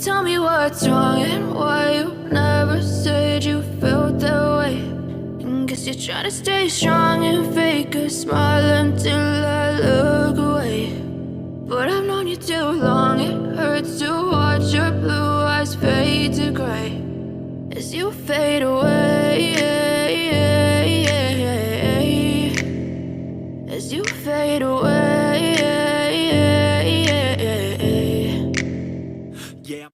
tell me what's wrong and why you never said you felt that way. And guess you're trying to stay strong and fake a smile until I look away. But I've known you too long, it hurts to watch your blue eyes fade to gray as you fade away, as you fade away. Yeah.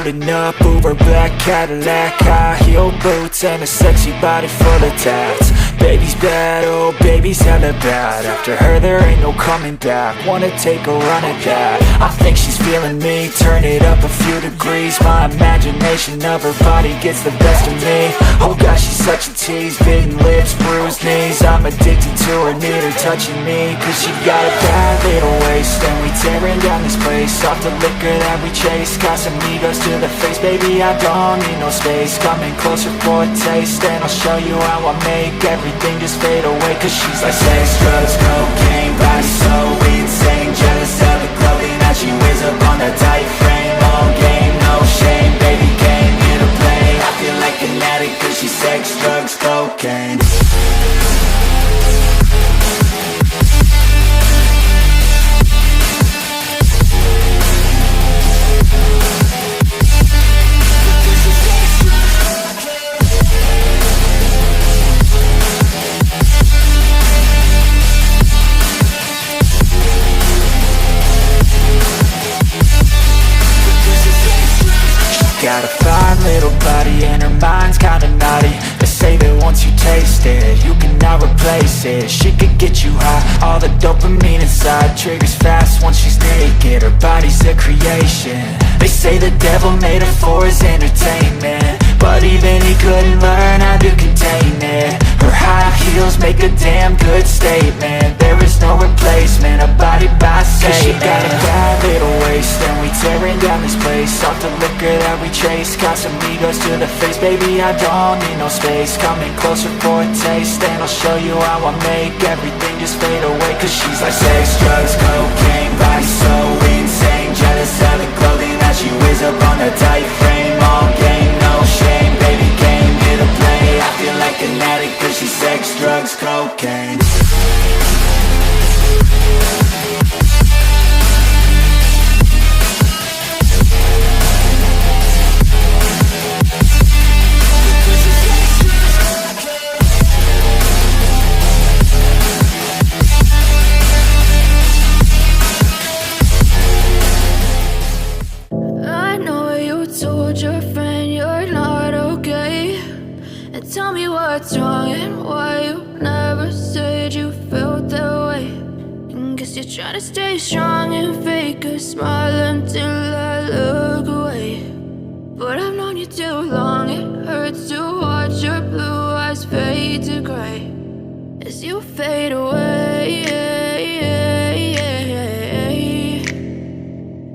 rolling up, Uber black Cadillac, high heel boots and a sexy body full of tats. Baby's bad, oh baby's hella bad. After her there ain't no coming back. Wanna take a run at that. I think she's feeling me, turn it up a few degrees. My imagination of her body gets the best of me. Oh gosh, she's such a tease, bitten lips, bruised knees. I'm addicted to her, need her touching me. Cause she got a bad little waist, and we tearing down this place. Off the liquor that we chase, got some egos to the face. Baby, I don't need no space. Coming closer for a taste, and I'll show you how I make everything just fade away. Cause she's like sex, drugs, cocaine, body so insane. Jealous of the clothing that she wears up on that tight frame. All game, no shame, baby came here to play. I feel like an addict cause she's sex, drugs, cocaine. Got a fine little body and her mind's kinda naughty. They say that once you taste it, you cannot replace it. She could get you high, all the dopamine inside triggers fast once she's naked. Her body's a creation. They say the devil made her for his entertainment, but even he couldn't learn how to contain it. Her high heels make a damn good statement. There is no replacement, a body by Satan. Cause she got a bad little waist, and we tearing down this place. Off the liquor that we chase, got some egos to the face. Baby, I don't need no space. Coming closer for a taste, and I'll show you how I make everything just fade away. Cause she's like sex, drugs, cocaine, body so insane. Jealous of the clothing that she wears up on her tight frame. All game, no shame, baby came here to play. I feel like an addict cause she's sex, drugs, cocaine. I know you told your friend you're not okay, and tell me what's wrong and why you never said you felt that way. And guess you're trying to stay strong and fake a smile until I look away. But I've known you too long, it hurts to watch your blue eyes fade to gray as you fade away,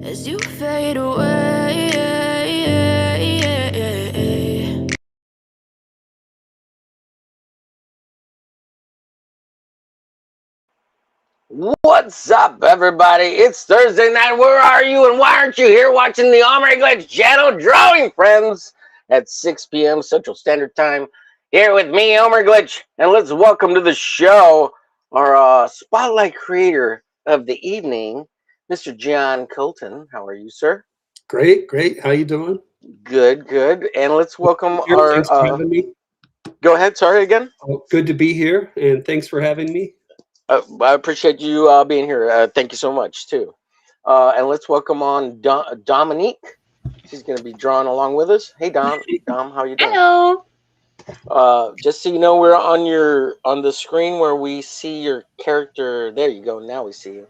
as you fade away. What's up, everybody? It's Thursday night. Where are you, and why aren't you here watching the omerglitch channel drawing, friends? At 6 p.m. Central Standard Time. Here with me, omerglitch, and let's welcome to the show our spotlight creator of the evening, Mr. John Colton. How are you, sir? Great, great. How you doing? Good, good. And let's welcome our. Thanks for having me. Go ahead. Sorry again. Oh, good to be here, and thanks for having me. I appreciate you being here. Thank you so much, too. And let's welcome on Dominique. She's going to be drawing along with us. Hey, Dom, how you doing? Hello. Just so you know, we're on the screen where we see your character. There you go. Now we see you.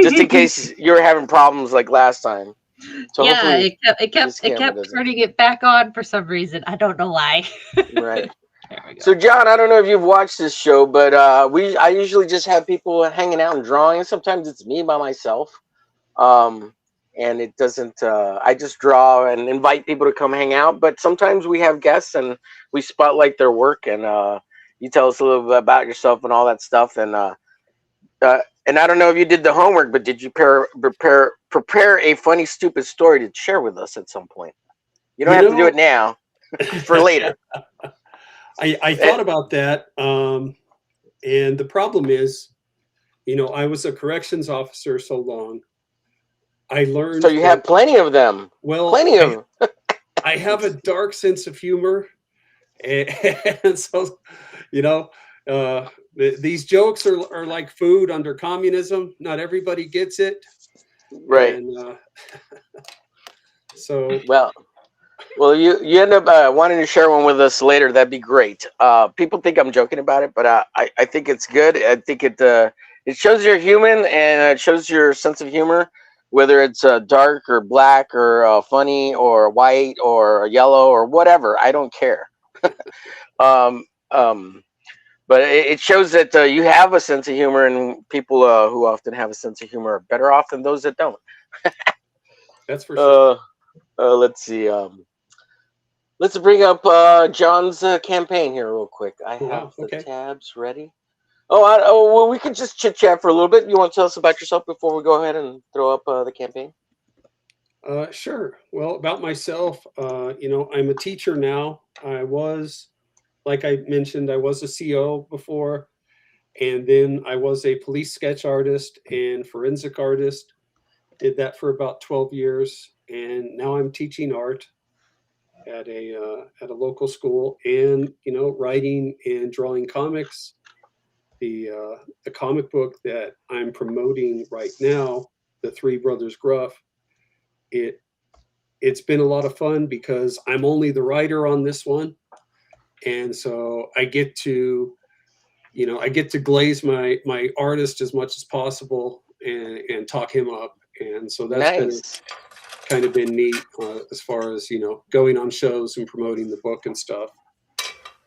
Just in case you're having problems like last time. So yeah, it kept turning it back on for some reason. I don't know why. Right. There we go. So John, I don't know if you've watched this show, but I usually just have people hanging out and drawing. Sometimes it's me by myself, and it doesn't. I just draw and invite people to come hang out. But sometimes we have guests and we spotlight their work, and you tell us a little bit about yourself and all that stuff. And I don't know if you did the homework, but did you prepare a funny, stupid story to share with us at some point? You don't have to do it now, for later. I thought about that, and the problem is, I was a corrections officer so long. I learned. So you have plenty of them. Well, plenty of them. I have a dark sense of humor, and so, these jokes are like food under communism. Not everybody gets it, right? And, so well, Well, you end up wanting to share one with us later. That'd be great. People think I'm joking about it, but I think it's good. I think it shows you're human, and it shows your sense of humor, whether it's dark or black or funny or white or yellow or whatever. I don't care. um, but it shows that you have a sense of humor, and people who often have a sense of humor are better off than those that don't. That's for sure. Let's see. Let's bring up John's campaign here real quick. I have the tabs ready. Well, we could just chit chat for a little bit. You want to tell us about yourself before we go ahead and throw up the campaign? Sure. Well, about myself, I'm a teacher now. I was, like I mentioned, I was a CO before, and then I was a police sketch artist and forensic artist. Did that for about 12 years, and now I'm teaching art at a local school, and writing and drawing comics. The comic book that I'm promoting right now, the Three Brothers Gruff, it's been a lot of fun because I'm only the writer on this one, and so I get to glaze my artist as much as possible and talk him up, and so that's nice. kind of been neat as far as going on shows and promoting the book and stuff,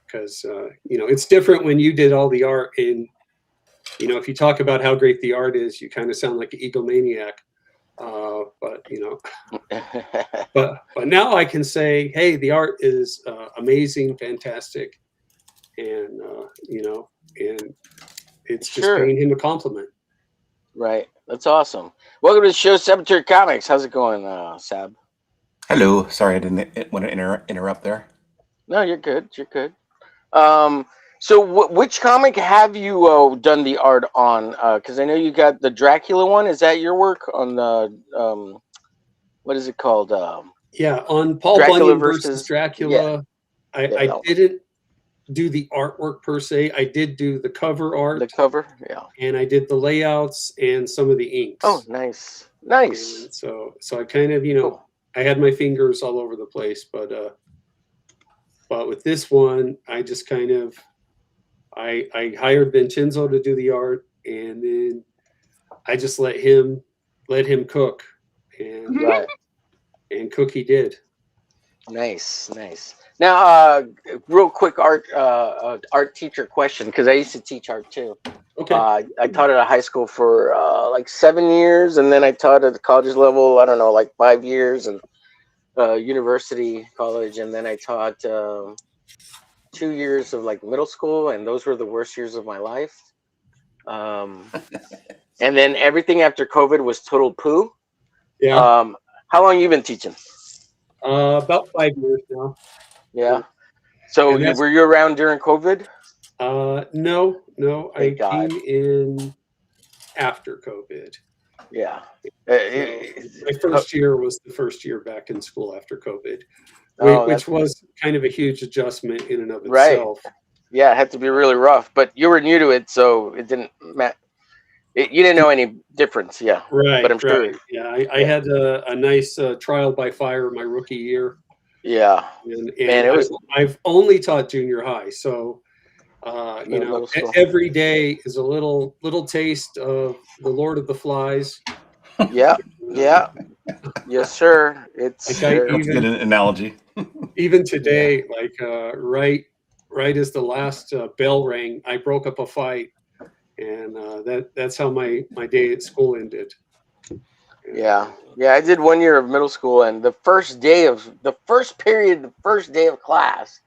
because it's different when you did all the art, and if you talk about how great the art is, you kind of sound like an egomaniac, but now I can say, hey, the art is amazing, fantastic, and and it's just paying him a compliment. Right. That's awesome. Welcome to the show, Cemetery Comics. How's it going, Sab? Hello. Sorry, I didn't want to interrupt there. No, you're good. You're good. So which comic have you done the art on? Because I know you got the Dracula one. Is that your work on the what is it called? Yeah, on Paul Dracula Bunyan versus Dracula. Yeah. I didn't do the artwork per se. I did do the cover art. The cover, yeah. And I did the layouts and some of the inks. Oh, nice. Nice. And so I kind of, cool. I had my fingers all over the place, but with this one, I just kind of I hired Vincenzo to do the art, and then I just let him cook, and and cook he did. Nice, nice. Now, real quick art teacher question, because I used to teach art too. Okay. I taught at a high school for like 7 years, and then I taught at the college level, I don't know, like 5 years, and university, college, and then I taught 2 years of like middle school, and those were the worst years of my life. And then everything after COVID was total poo. Yeah. How long you been teaching? About 5 years now. Yeah. So were you around during COVID? No. I came in after COVID. Yeah. My first year was the first year back in school after COVID, which was kind of a huge adjustment in and of itself. Right. Yeah, it had to be really rough, but you were new to it, so it didn't matter. You didn't know any difference, yeah. Right. But I'm sure. Yeah, I had a nice trial by fire my rookie year. Yeah. And I've only taught junior high, so every day is a little taste of the Lord of the Flies. Yeah. Yeah. Yes, sir. It's that's a good analogy. Even today, like right as the last bell rang, I broke up a fight, and that's how my day at school ended. Yeah. I did 1 year of middle school, and the first day of class,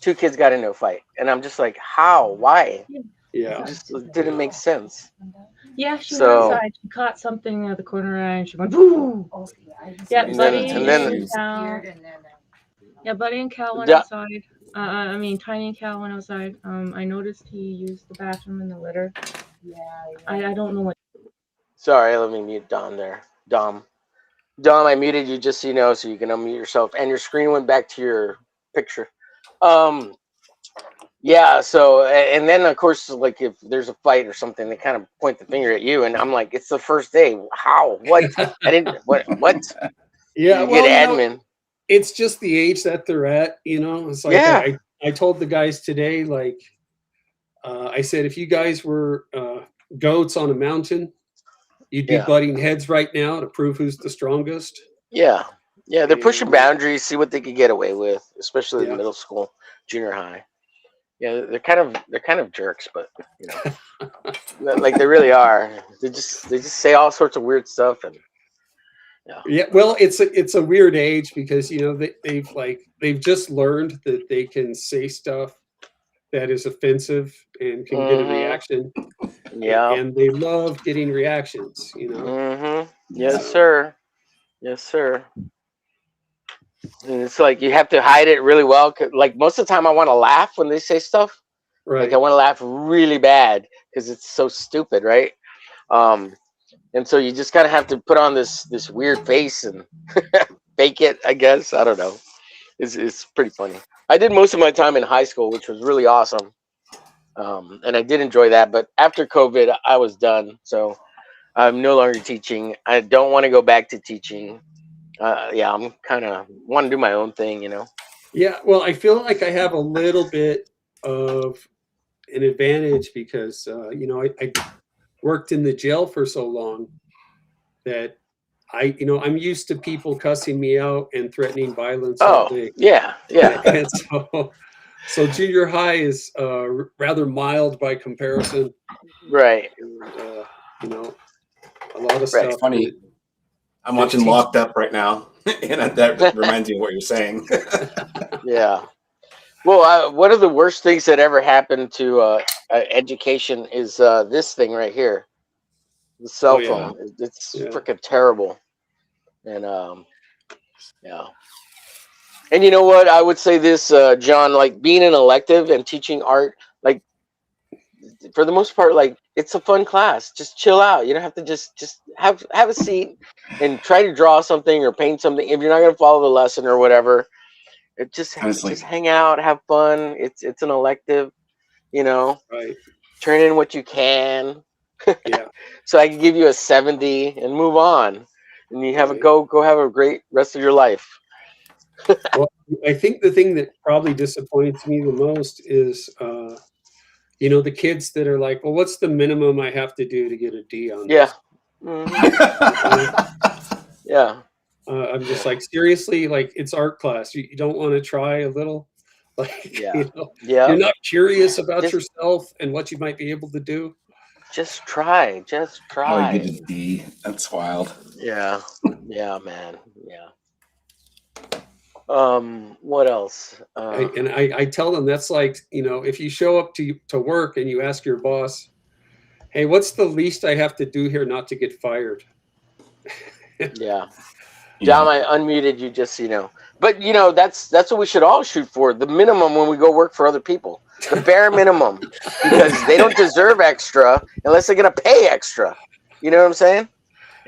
2 kids got into a fight, and I'm just like, how? Why? Yeah, it just didn't make sense. Yeah, she went outside. She caught something at the corner eye, and she went, "Boo!" Yeah, Buddy and Cal. Yeah, Buddy and Cal went outside. Tiny and Cal went outside. I noticed he used the bathroom in the litter. Yeah. I don't know what. Sorry, let me mute Dom there. Dom, I muted you just so you know, so you can unmute yourself, and your screen went back to your picture. Yeah, so, and then of course, like if there's a fight or something, they kind of point the finger at you, and I'm like, it's the first day. How? What? I didn't. What? Yeah, you get admin. it's just the age that they're at, you know. It's like Yeah. I told the guys today, like, I said, if you guys were goats on a mountain, you'd be Yeah. butting heads right now to prove who's the strongest. Yeah. Yeah, they're pushing And, boundaries, see what they could get away with, especially in yeah. middle school, junior high. Yeah, they're kind of jerks, but you know, like they really are. They just say all sorts of weird stuff, and yeah. Well, it's a weird age because, you know, they've just learned that they can say stuff that is offensive and can get a reaction. Yeah, and they love getting reactions, you know. Yes, sir. Yes, sir. And it's like you have to hide it really well. Like most of the time, I want to laugh when they say stuff. Right. Like I want to laugh really bad because it's so stupid, right? And so you just kind of have to put on this weird face and fake it, I guess. I don't know. It's pretty funny. I did most of my time in high school, which was really awesome. And I did enjoy that. But after COVID, I was done. So I'm no longer teaching. I don't want to go back to teaching. Yeah, I'm kind of want to do my own thing, you know. Yeah, well, I feel like I have a little bit of an advantage because, you know, I worked in the jail for so long that I'm used to people cussing me out and threatening violence all day. Yeah. And so junior high is rather mild by comparison. Right. And, you know, a lot of stuff. It's funny. I'm watching Locked Up right now, and that reminds me of what you're saying. Yeah. Well, one of the worst things that ever happened to education is this thing right here, the cell phone. It's freaking terrible. And yeah. And you know what? I would say this, John, like being an elective and teaching art, like for the most part, like it's a fun class. Just chill out. You don't have to just have a seat and try to draw something or paint something. If you're not going to follow the lesson or whatever, just hang out, have fun. It's an elective, you know. Right. Turn in what you can. Yeah. So I can give you a 70 and move on, and you have go have a great rest of your life. Well, I think the thing that probably disappoints me the most is, you know, the kids that are like, well, what's the minimum I have to do to get a D on this? Yeah. I'm just like, seriously, like it's art class. You don't want to try a little? Like, you know, you're not curious about yourself and what you might be able to do? Just try. Oh, you get a D. That's wild. Yeah. Yeah, man. Yeah. What else? I tell them that's like, you know, if you show up to work and you ask your boss, hey, what's the least I have to do here not to get fired? Yeah. John, I unmuted you just so you know. But you know, that's what we should all shoot for. The minimum when we go work for other people. The bare minimum. Because they don't deserve extra unless they're gonna pay extra. You know what I'm saying?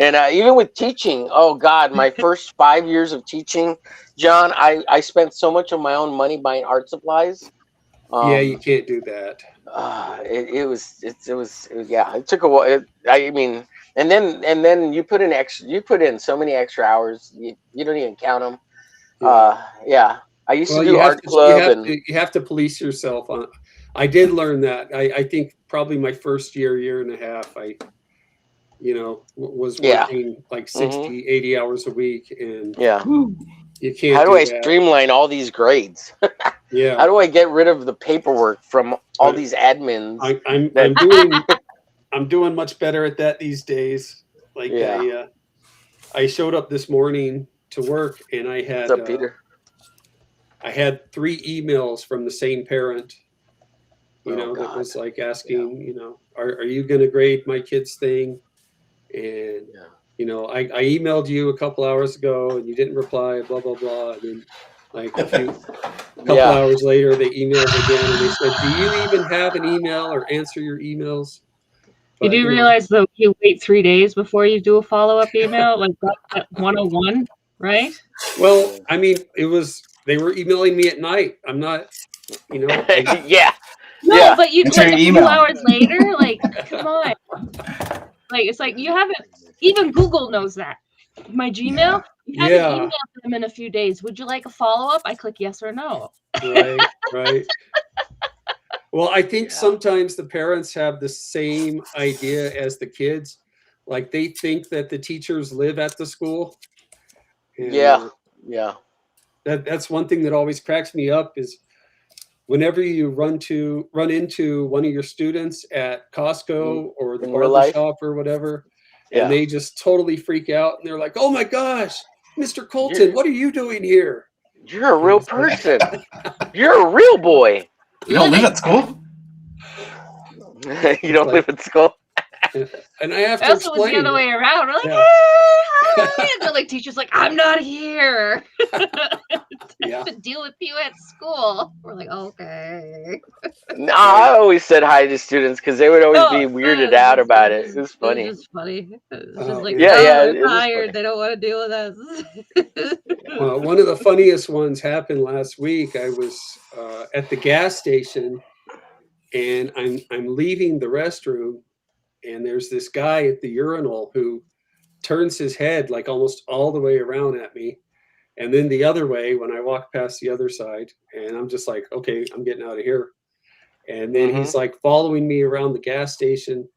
And even with teaching, oh God, my first 5 years of teaching, John, I spent so much of my own money buying art supplies. Yeah, you can't do that. It took a while. I mean, and then you put in so many extra hours. You don't even count them. Yeah. I used to do art club, you have to police yourself on. I did learn that. I think probably my first year and a half, I was working like 60, 80 hours a week, and you can't. How do I streamline all these grades? Yeah. How do I get rid of the paperwork from all these admins? I'm doing much better at that these days. Like I showed up this morning to work and I had What's up, Peter? I had 3 emails from the same parent. That was like asking, are you going to grade my kid's thing? And I emailed you a couple hours ago and you didn't reply, blah blah blah. And then like a couple hours later they emailed again and they said, do you even have an email or answer your emails? But, you do realize though you wait 3 days before you do a follow-up email, like that 101, right? Well, I mean, they were emailing me at night. I'm not, yeah. No, but you like a few hours later, like, come on. Like, it's like you haven't, even Google knows that. My Gmail? You haven't emailed them in a few days. Would you like a follow-up? I click yes or no. Right. Well, I think sometimes the parents have the same idea as the kids. Like they think that the teachers live at the school. Yeah. That's one thing that always cracks me up is whenever you run into one of your students at Costco or the barber shop or whatever, and they just totally freak out and they're like, "Oh my gosh, Mr. Colton, what are you doing here? You're a real person. You're a real boy. You don't live at school? You don't live at school?" And I have to also explain. was the other way around. We're like, hey, hi. And the like teacher's like, I'm not here. I have to deal with you at school. We're like, okay. No, I always said hi to students because they would always be weirded out about it. It was funny. It's just funny. It's just like, they're tired. They don't want to deal with us. Well, one of the funniest ones happened last week. I was at the gas station, and I'm leaving the restroom, and there's this guy at the urinal who turns his head like almost all the way around at me, and then the other way when I walk past the other side, and I'm just like, okay, I'm getting out of here. And then he's like following me around the gas station,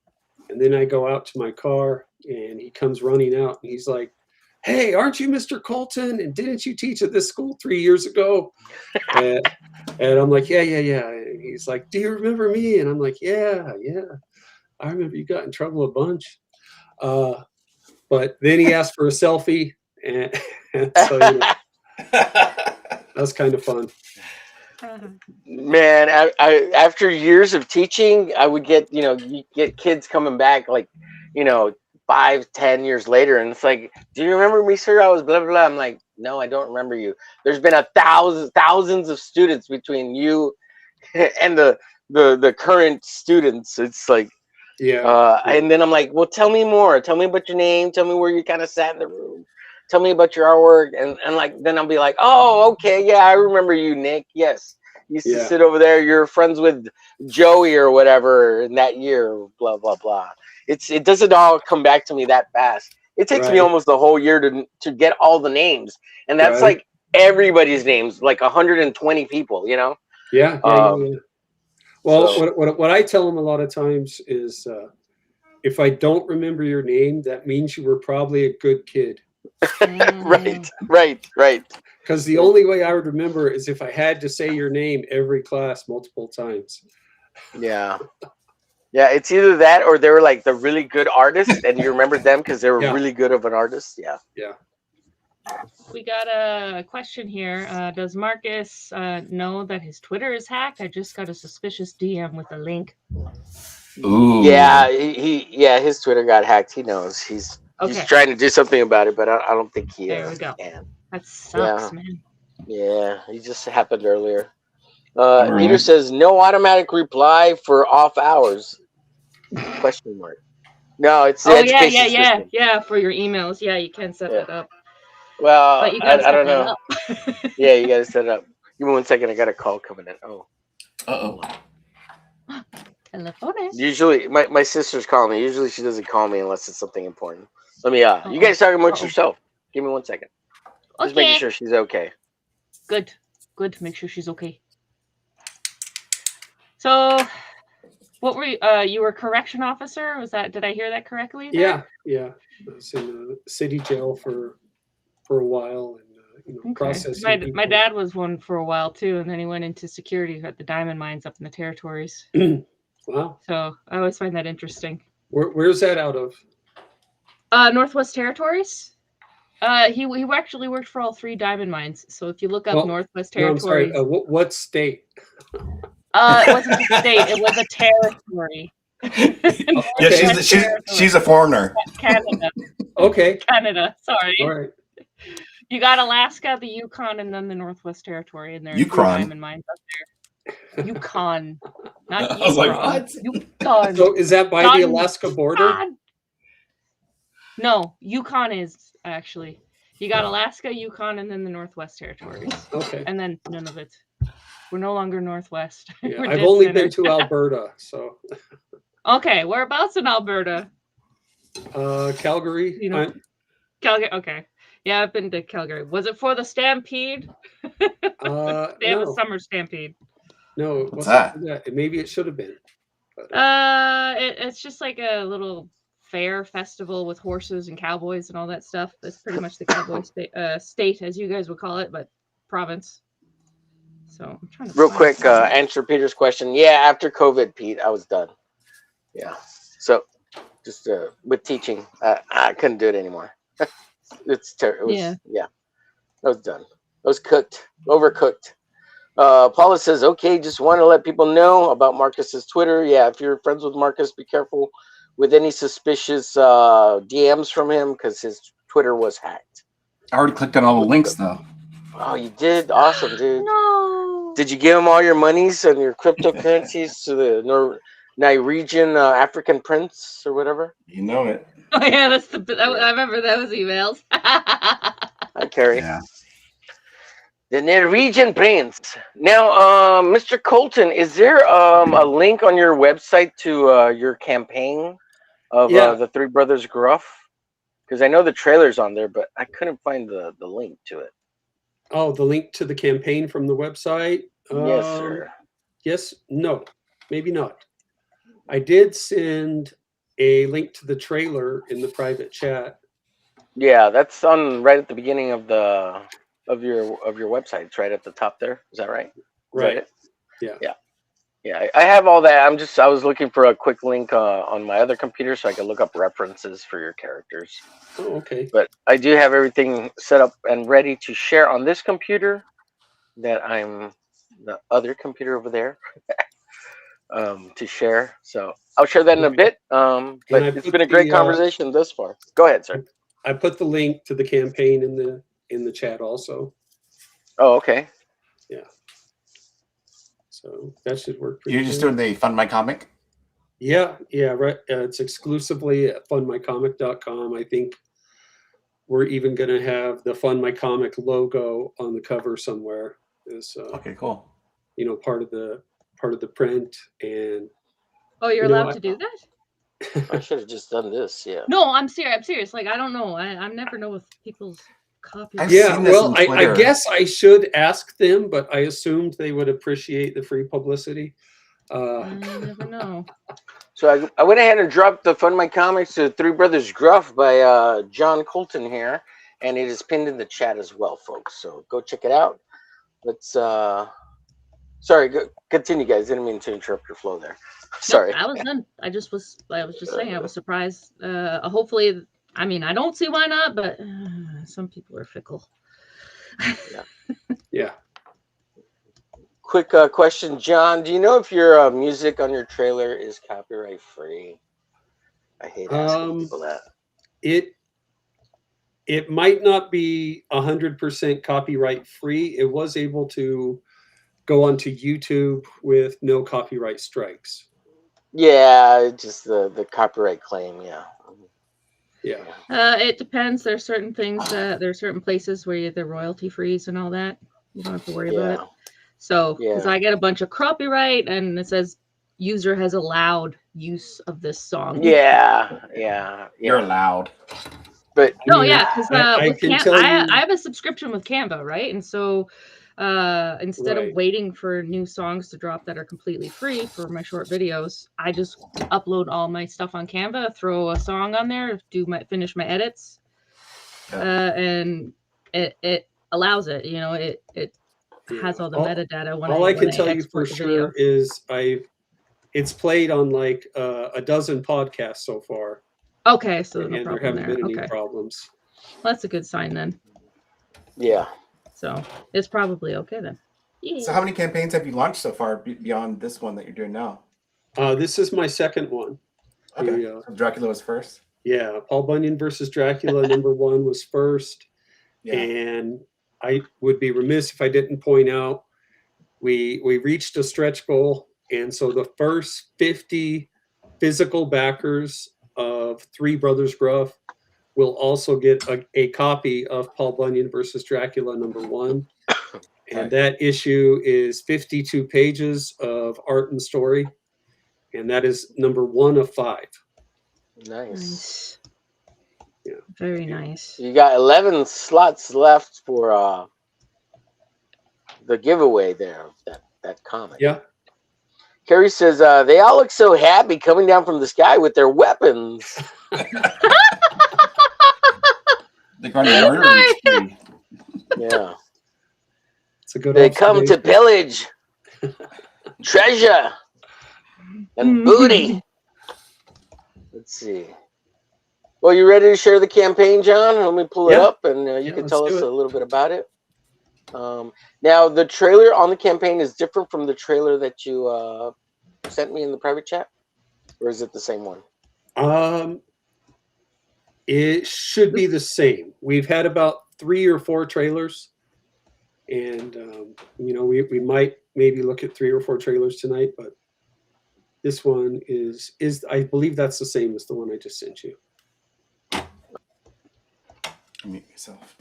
and then I go out to my car, and he comes running out, and he's like, "Hey, aren't you Mr. Colton? And didn't you teach at this school 3 years ago?" And I'm like, yeah. And he's like, "Do you remember me?" And I'm like, yeah. I remember you got in trouble a bunch. But then he asked for a selfie. And so, that's kind of fun. Man, I after years of teaching, I would get, you get kids coming back like, 5-10 years later, and it's like, "Do you remember me, sir? I was blah, blah, blah." I'm like, "No, I don't remember you." There's been thousands of students between you and the current students. It's like, and then I'm like, "Well, tell me more. Tell me about your name. Tell me where you kind of sat in the room. Tell me about your artwork." And like, then I'll be like, "Oh, okay. Yeah, I remember you, Nick. Yes. You used to sit over there. You're friends with Joey or whatever in that year, blah, blah, blah." It doesn't all come back to me that fast. It takes me almost the whole year to get all the names. And that's like everybody's names, like 120 people, Yeah. Well, So- what I tell them a lot of times is, if I don't remember your name, that means you were probably a good kid. Right. Because the only way I would remember is if I had to say your name every class multiple times. Yeah, it's either that or they were like the really good artists and you remembered them because they were really good of an artist. Yeah. We got a question here. Does Marcus know that his Twitter is hacked? I just got a suspicious DM with a link. Ooh. Yeah, his Twitter got hacked. He knows. He's trying to do something about it, but I don't think he There we go. can. That sucks, man. Yeah, it just happened earlier. Peter says no automatic reply for off hours. ? No, it's the education system. Yeah, for your emails. Yeah, you can set that up. Well, But you I don't know. Yeah, you gotta set it up. Give me 1 second. I got a call coming in. Oh. Telephones. Usually, my sister's calling me. Usually, she doesn't call me unless it's something important. Let me. You guys talking amongst yourself. Give me 1 second. Just making sure she's okay. Good. Make sure she's okay. So, what were you were a correction officer? Was that? Did I hear that correctly? Yeah. I was in the city jail for a while, and processing. My dad was one for a while too, and then he went into security at the diamond mines up in the territories. Wow. So I always find that interesting. Where's that out of? Northwest Territories. He actually worked for all 3 diamond mines. So if you look up Northwest Territories, no, I'm sorry. What state? It wasn't a state; it was a territory. Yeah, she's a foreigner. Canada. Okay. Canada. Sorry. All right. You got Alaska, the Yukon, and then the Northwest Territory, and there's diamond mines up there. Yukon, not Yukon. I was like, what? Yukon. So is that by the Alaska border? Yukon. No, Yukon is actually. You got Alaska, Yukon, and then the Northwest Territories. Okay. And then none of it. We're no longer Northwest. Yeah, I've only been to Alberta, so. Okay, whereabouts in Alberta? Calgary. Calgary. Okay. Yeah, I've been to Calgary. Was it for the Stampede? They have a No. summer Stampede. No, it What's wasn't that? for that. Maybe it should have been. But, It's just like a little fair festival with horses and cowboys and all that stuff. That's pretty much the cowboy state, as you guys would call it, but province. So I'm trying to real quick, answer Peter's question. Yeah, after COVID, Pete, I was done. Yeah. So just with teaching, I couldn't do it anymore. It's terrible. Yeah. I was done. I was cooked, overcooked. Paula says, okay, just want to let people know about Marcus's Twitter. Yeah, if you're friends with Marcus, be careful with any suspicious DMs from him because his Twitter was hacked. I already clicked on all the links, though. Oh, you did? Awesome, dude. No. Did you give him all your monies and your cryptocurrencies to the Norwegian African prince or whatever? You know it. Oh, yeah, I remember those emails. Hi, Carrie. Yeah. The Norwegian prince. Now, Mr. Colton, is there a link on your website to your campaign of the Three Brothers Gruff? Because I know the trailer's on there, but I couldn't find the link to it. Oh, the link to the campaign from the website? Yes, sir. Yes, no, maybe not. I did send a link to the trailer in the private chat. Yeah, that's on right at the beginning of your website. It's right at the top there. Is that right? Right. Yeah. Yeah, I have all that. I was looking for a quick link on my other computer so I could look up references for your characters. Oh, okay. But I do have everything set up and ready to share on this computer that I'm the other computer over there to share. So I'll share that in a bit. But it's been a great conversation thus far. Go ahead, sir. I put the link to the campaign in the chat also. Oh, okay. Yeah. So that should work. You're just doing the Fund My Comic? Yeah, right. It's exclusively at fundmycomic.com. I think we're even going to have the Fund My Comic logo on the cover somewhere. Okay, cool. You know, part of the print. And oh, you're allowed to do that? I should have just done this. Yeah. No, I'm serious. Like, I don't know. I never know with people's copyright. Yeah, well, I guess I should ask them, but I assumed they would appreciate the free publicity. I never know. So I went ahead and dropped the Fund My Comics to Three Brothers Gruff by John Colton here, and it is pinned in the chat as well, folks. So go check it out. Let's sorry, continue, guys. Didn't mean to interrupt your flow there. Sorry. No, I was done. I was just saying I was surprised. Hopefully, I mean, I don't see why not, but some people are fickle. Yeah. Quick question, John. Do you know if your music on your trailer is copyright free? I hate asking people that. It might not be 100% copyright free. It was able to go onto YouTube with no copyright strikes. Yeah, just the copyright claim. Yeah. Yeah. It depends. There's certain things there's certain places where you the royalty frees and all that. You don't have to worry about it. So, because I get a bunch of copyright and it says user has allowed use of this song. Yeah. You're allowed. But no, because I have a subscription with Canva, right? And so instead of waiting for new songs to drop that are completely free for my short videos, I just upload all my stuff on Canva, throw a song on there, finish my edits, and it allows it. You know, it has all the metadata. All I can tell you for sure is it's played on like a dozen podcasts so far. Okay, so no and problem there haven't been any problems. Well, that's a good sign then. Yeah. So it's probably okay then. Yeah. So how many campaigns have you launched so far beyond this one that you're doing now? This is my second one. Okay. So Dracula was first? Yeah. Paul Bunyan versus Dracula #1 was first. Yeah. And I would be remiss if I didn't point out we reached a stretch goal. And so the first 50 physical backers of Three Brothers Gruff will also get a copy of Paul Bunyan versus Dracula #1. And that issue is 52 pages of art and story. And that is #1 of 5. Nice. Yeah. Very nice. You got 11 slots left for the giveaway there of that comic. Yeah. Carrie says they all look so happy coming down from the sky with their weapons. They're going to murder spree. Yeah. It's a good They come to pillage, treasure, and booty. Let's see. Well, you ready to share the campaign, John? Let me pull it up, and you can tell us a little bit about it. Now, the trailer on the campaign is different from the trailer that you sent me in the private chat, or is it the same one? It should be the same. We've had about 3 or 4 trailers, and you know, we might maybe look at 3 or 4 trailers tonight, but this one is I believe that's the same as the one I just sent you. Mute myself.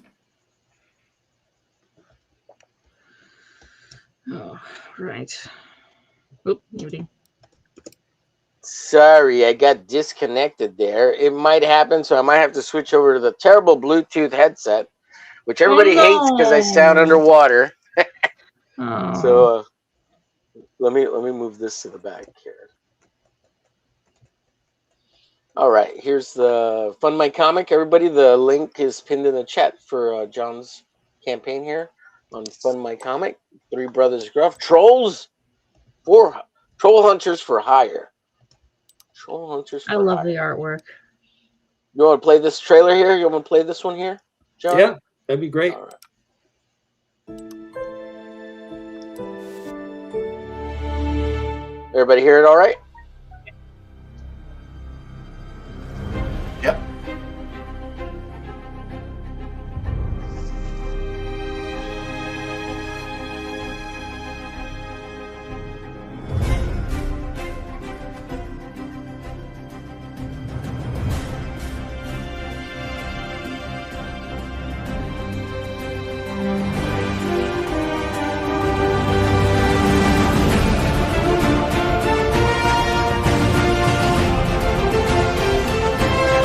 Oh, right. Oop, muting. Sorry, I got disconnected there. It might happen, so I might have to switch over to the terrible Bluetooth headset, which everybody hates because I sound underwater. So let me move this to the back here. All right, here's the Fund My Comic. Everybody, the link is pinned in the chat for John's campaign here on Fund My Comic. 3 Brothers Gruff. Trolls, Troll Hunters for Hire. Troll Hunters for Hire. I love the artwork. You want to play this trailer here? You want to play this one here, John? Yeah, that'd be great. All right. Everybody hear it all right? Yep.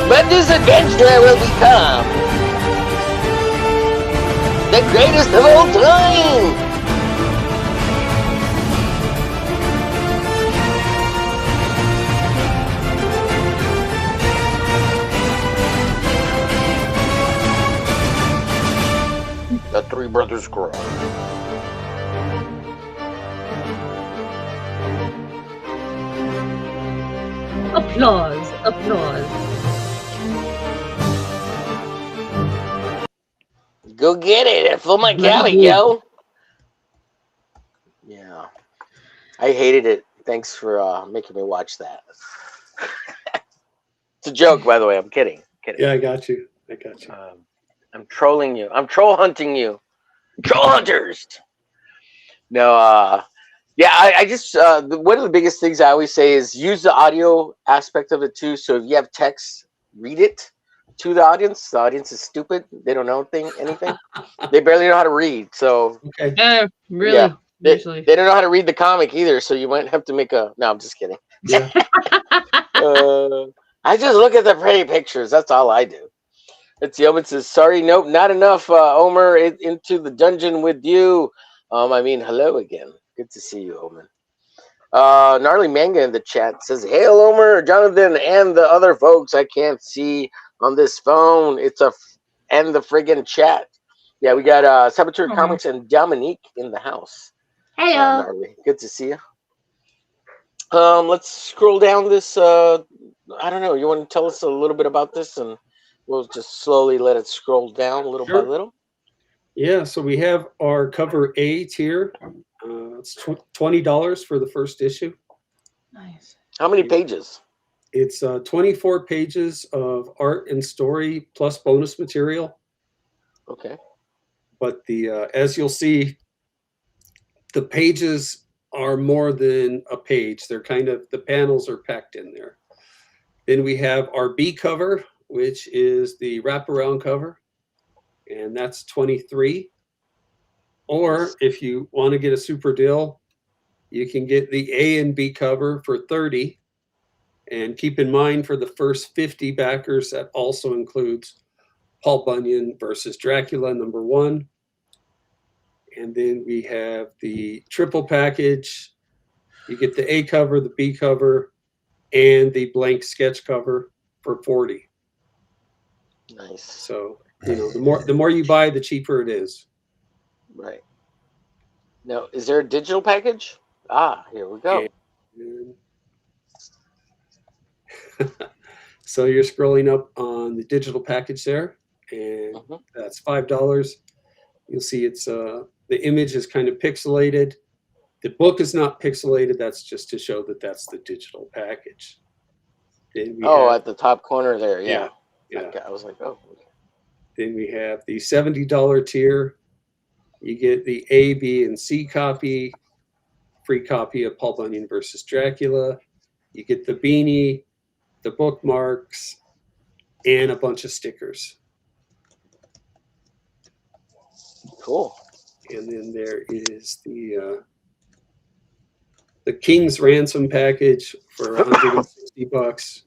But this adventure will become the greatest of all time. The 3 Brothers Gruff. Applause, applause. Go get it. Fill my comic, yo. Yeah. I hated it. Thanks for making me watch that. It's a joke, by the way. I'm kidding. Yeah, I got you. I'm trolling you. I'm troll hunting you. Troll hunters. No, yeah, I just, one of the biggest things I always say is use the audio aspect of it too. So if you have text, read it to the audience. The audience is stupid. They don't know anything. They barely know how to read. So really, yeah, they usually don't know how to read the comic either. So you might have to make a. No, I'm just kidding. Yeah. I just look at the pretty pictures. That's all I do. It's the Omen says, sorry, nope, not enough. Omer, into the dungeon with you. I mean, hello again. Good to see you, Omen. Gnarly Manga in the chat says, hail, Omer, Jonathan, and the other folks I can't see on this phone. And the friggin' chat. Yeah, we got Saboteur Comics and Dominique in the house. Hey, Gnarly. Good to see you. Let's scroll down this. I don't know. You want to tell us a little bit about this, and we'll just slowly let it scroll down little by little. Yeah, so we have our cover A tier. It's $20 for the first issue. Nice. How many pages? It's 24 pages of art and story plus bonus material. Okay. But the as you'll see, the pages are more than a page. They're kind of, the panels are packed in there. Then we have our B cover, which is the wraparound cover, and that's 23. Or if you want to get a super deal, you can get the A and B cover for 30. And keep in mind, for the first 50 backers, that also includes Paul Bunyan versus Dracula #1. And then we have the triple package. You get the A cover, the B cover, and the blank sketch cover for $40. Nice. So, the more you buy, the cheaper it is. Right. Now, is there a digital package? Ah, here we go. So you're scrolling up on the digital package there, and that's $5. You'll see it's the image is kind of pixelated. The book is not pixelated. That's just to show that that's the digital package. At the top corner there. Yeah. Okay, I was like, oh. Then we have the $70 tier. You get the A, B, and C copy, free copy of Paul Bunyan versus Dracula. You get the beanie, the bookmarks, and a bunch of stickers. Cool. And then there is the King's Ransom package for $160.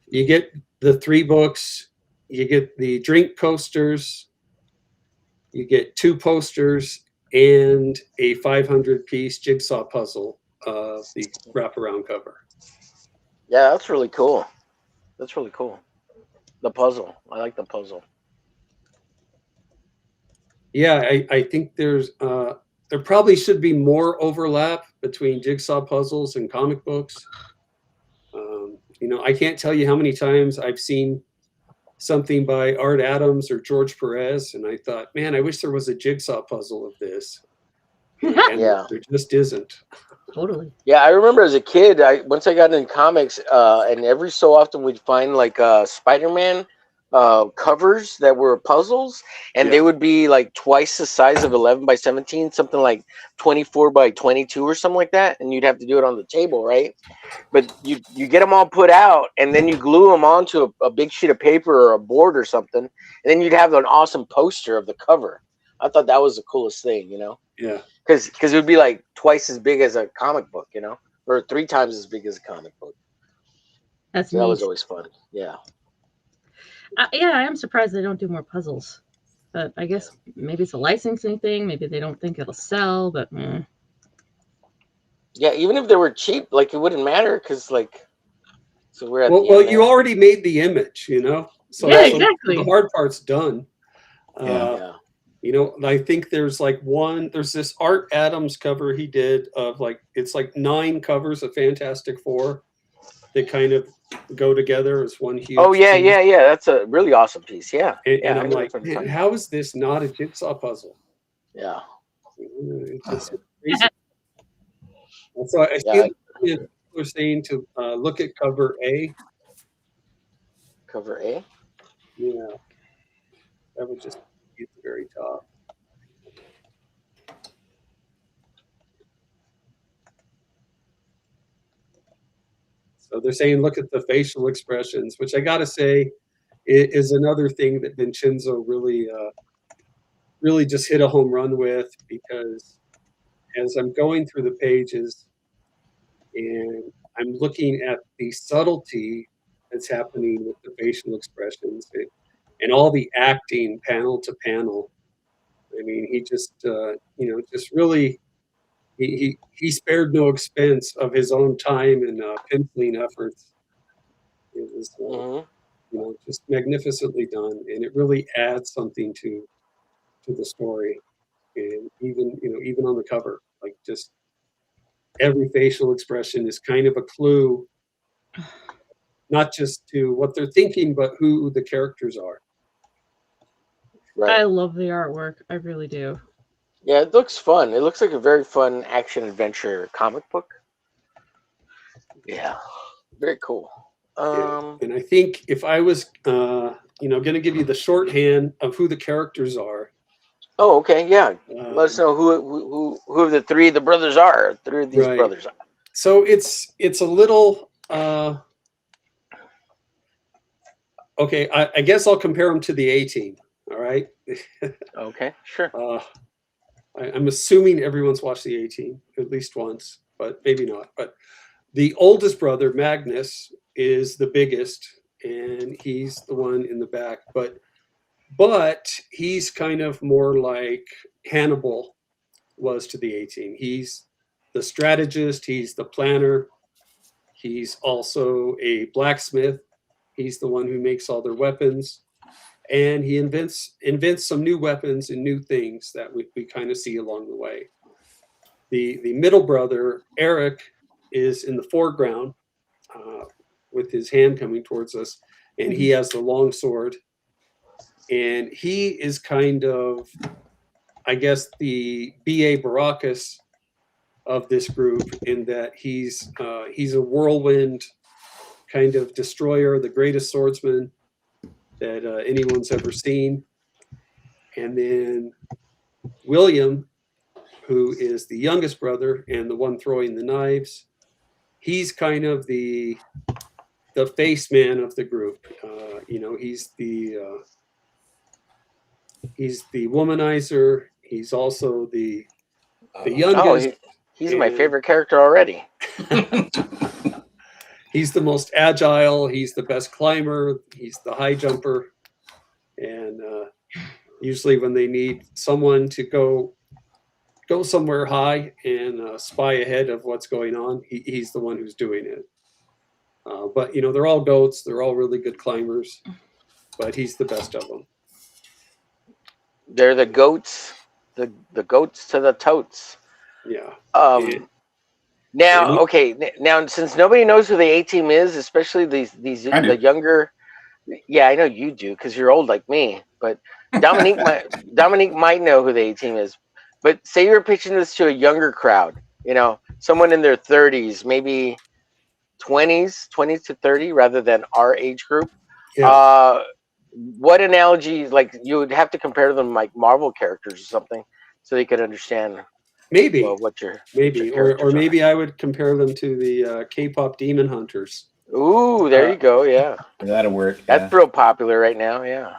You get the 3 books. You get the drink coasters. You get 2 posters and a 500-piece jigsaw puzzle of the wraparound cover. Yeah, that's really cool. That's really cool. The puzzle. I like the puzzle. Yeah, I think there probably should be more overlap between jigsaw puzzles and comic books. I can't tell you how many times I've seen something by Art Adams or George Perez, and I thought, man, I wish there was a jigsaw puzzle of this. And there just isn't. Totally. Yeah, I remember as a kid, once I got into comics, and every so often we'd find like Spider-Man covers that were puzzles, and they would be like twice the size of 11 by 17, something like 24 by 22 or something like that, and you'd have to do it on the table, right? But you get them all put out, and then you glue them onto a big sheet of paper or a board or something, and then you'd have an awesome poster of the cover. I thought that was the coolest thing, Yeah. Because it would be like twice as big as a comic book, or 3 times as big as a comic book. That was always fun. Yeah. Yeah, I am surprised they don't do more puzzles. But I guess maybe it's a licensing thing. Maybe they don't think it'll sell, but yeah, even if they were cheap, like it wouldn't matter because so we're at well, you already made the image, So yeah, exactly. The hard part's done. Yeah. I think there's this Art Adams cover he did of it's 9 covers of Fantastic Four that kind of go together as one huge piece. Yeah. That's a really awesome piece. Yeah. And I'm like, man, how is this not a jigsaw puzzle? Yeah. It's crazy. So I see people are saying to look at cover A. Cover A? Yeah. That would just be at the very top. So they're saying look at the facial expressions, which I got to say is another thing that Vincenzo really just hit a home run with, because as I'm going through the pages and I'm looking at the subtlety that's happening with the facial expressions and all the acting panel to panel. I mean, he just, just really, he spared no expense of his own time and penciling efforts. It was, just magnificently done, and it really adds something to the story. And even on the cover, just every facial expression is kind of a clue, not just to what they're thinking, but who the characters are. Right. I love the artwork. I really do. Yeah, it looks fun. It looks like a very fun action adventure comic book. Yeah, very cool. And I think if I was, going to give you the shorthand of who the characters are. Oh, okay, yeah. Let us know who the 3 of the brothers are. 3 of these brothers are. So it's a little. Okay, I guess I'll compare them to the A-Team. All right. Okay, sure. I'm assuming everyone's watched the A-Team at least once, but maybe not. But the oldest brother, Magnus, is the biggest, and he's the one in the back. But he's kind of more like Hannibal was to the A-Team. He's the strategist. He's the planner. He's also a blacksmith. He's the one who makes all their weapons. And he invents some new weapons and new things that we kind of see along the way. The middle brother, Eric, is in the foreground with his hand coming towards us, and he has the long sword. And he is kind of, I guess, the B.A. Baracus of this group, in that he's a whirlwind kind of destroyer, the greatest swordsman that anyone's ever seen. And then William, who is the youngest brother and the one throwing the knives, he's kind of the face man of the group. He's the womanizer. He's also the youngest. He's my favorite character already. He's the most agile. He's the best climber. He's the high jumper. And usually when they need someone to go somewhere high and spy ahead of what's going on, he's the one who's doing it. But they're all goats. They're all really good climbers, but he's the best of them. They're the goats, the goats to the totes. Yeah. Now, since nobody knows who the A-Team is, especially the younger, yeah, I know you do because you're old like me. But Dominique might know who the A-Team is. But say you're pitching this to a younger crowd, someone in their 30s, maybe 20s to 30, rather than our age group. Yeah. What analogy, like, you would have to compare them like Marvel characters or something, so they could understand. Maybe. Or maybe I would compare them to the K-pop Demon Hunters. Ooh, there you go. Yeah, that'll work. That's real popular right now. Yeah.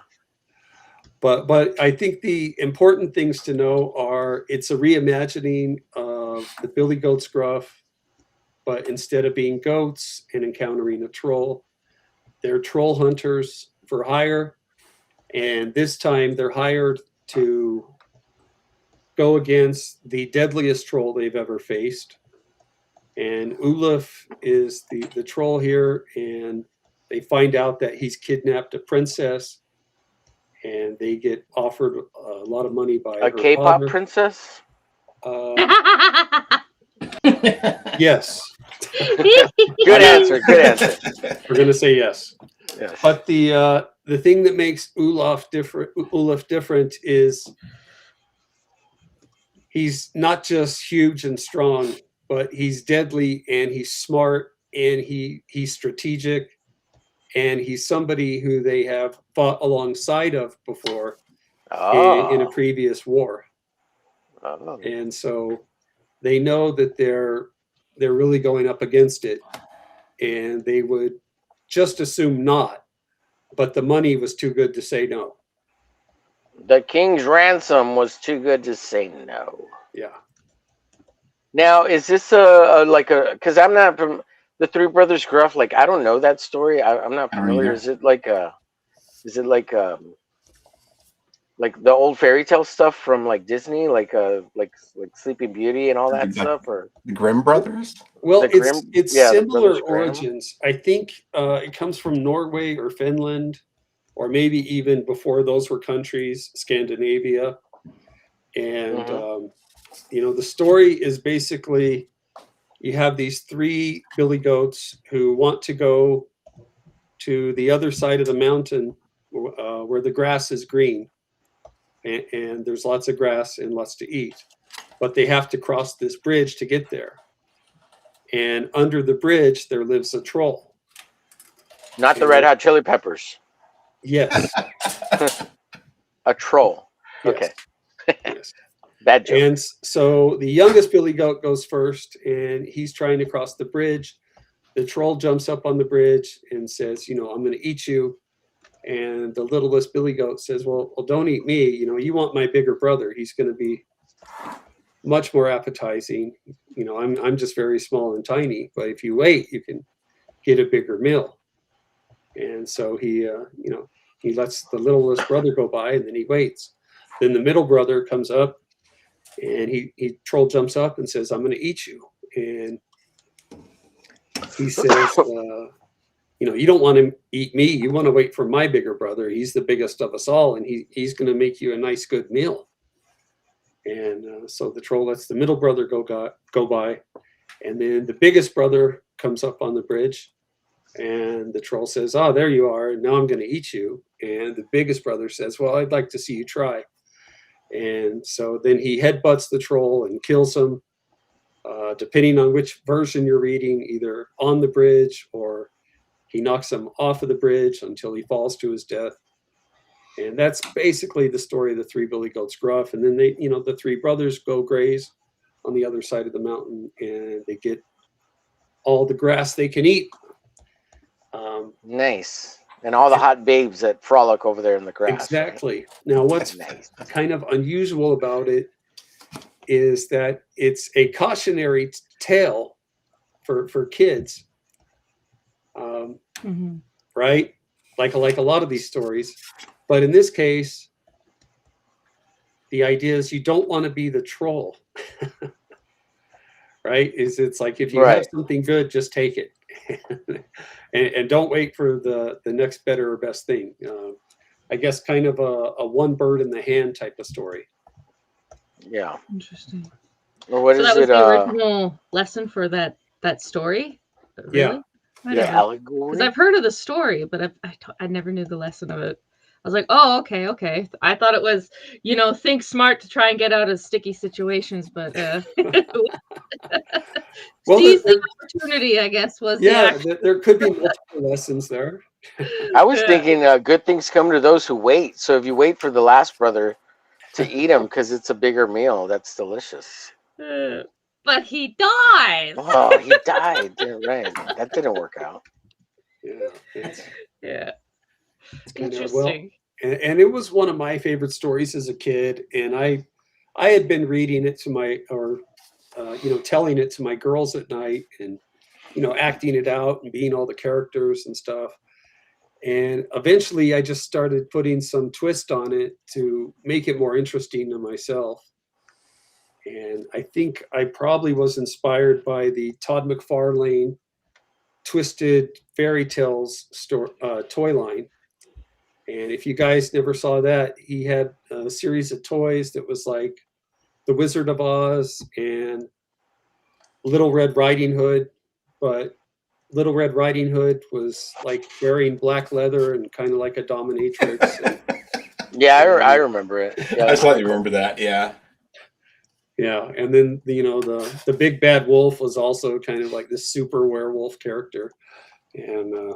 But I think the important things to know are it's a reimagining of the Billy Goats Gruff, but instead of being goats and encountering a troll, they're troll hunters for hire, and this time they're hired to go against the deadliest troll they've ever faced. And Olaf is the troll here, and they find out that he's kidnapped a princess, and they get offered a lot of money by a K-pop princess. Yes. Good answer. We're gonna say yes. Yes. But the thing that makes Olaf different is he's not just huge and strong, but he's deadly, and he's smart, and he's strategic, and he's somebody who they have fought alongside of before in a previous war. And so they know that they're really going up against it, and they would just assume not, but the money was too good to say no. The king's ransom was too good to say no. Yeah. Now, is this because I'm not from the Three Brothers Gruff? Like, I don't know that story. I'm not familiar. Is it like the old fairy tale stuff from like Disney, like Sleeping Beauty and all that stuff, or the Grimm brothers? Well, it's similar origins. I think it comes from Norway or Finland, or maybe even before those were countries, Scandinavia. And the story is basically you have these three billy goats who want to go to the other side of the mountain where the grass is green. And there's lots of grass and lots to eat, but they have to cross this bridge to get there. And under the bridge, there lives a troll. Not the Red Hot Chili Peppers. Yes. A troll. Yes. Okay. Yes. Bad joke. And so the youngest billy goat goes first, and he's trying to cross the bridge. The troll jumps up on the bridge and says, I'm going to eat you. And the littlest billy goat says, well, don't eat me. You want my bigger brother. He's going to be much more appetizing. I'm just very small and tiny. But if you wait, you can get a bigger meal. And so he, he lets the littlest brother go by, and then he waits. Then the middle brother comes up, and Troll jumps up and says, "I'm going to eat you." And he says, you don't want to eat me. You want to wait for my bigger brother. He's the biggest of us all, and he's going to make you a nice, good meal. And so the troll lets the middle brother go by, and then the biggest brother comes up on the bridge, and the troll says, "Oh, there you are. Now I'm going to eat you." And the biggest brother says, "Well, I'd like to see you try." And so then he headbutts the troll and kills him, depending on which version you're reading, either on the bridge or he knocks him off of the bridge until he falls to his death. And that's basically the story of the three billy goats Gruff. And then they, the three brothers go graze on the other side of the mountain, and they get all the grass they can eat. Nice. And all the hot babes that frolic over there in the grass. Exactly. Right? Now, what's kind of unusual about it is that it's a cautionary tale for kids, right? Like a lot of these stories. But in this case, the idea is you don't want to be the troll, right? It's like if you have something good, just take it. and don't wait for the next better or best thing. I guess kind of a one bird in the hand type of story. Yeah. Interesting. Or what so is that was it? The original lesson for that story? Really? Yeah. Yeah, allegory. Because I've heard of the story, but I never knew the lesson of it. I was like, oh, okay. I thought it was, think smart to try and get out of sticky situations, but seize the opportunity, I guess, was there could be multiple lessons there. I was thinking good things come to those who wait. So if you wait for the last brother to eat him because it's a bigger meal, that's delicious. But he dies. Oh, he died. You're right. That didn't work out. Yeah. Interesting. And it was one of my favorite stories as a kid, and I had been reading it to telling it to my girls at night, and acting it out and being all the characters and stuff. And eventually, I just started putting some twist on it to make it more interesting to myself. And I think I probably was inspired by the Todd McFarlane Twisted Fairy Tales toy line. And if you guys never saw that, he had a series of toys that was like The Wizard of Oz and Little Red Riding Hood. But Little Red Riding Hood was like wearing black leather and kind of like a dominatrix. I remember it. Yeah, I slightly remember that. Yeah. Yeah, and then the big bad wolf was also kind of like this super werewolf character, and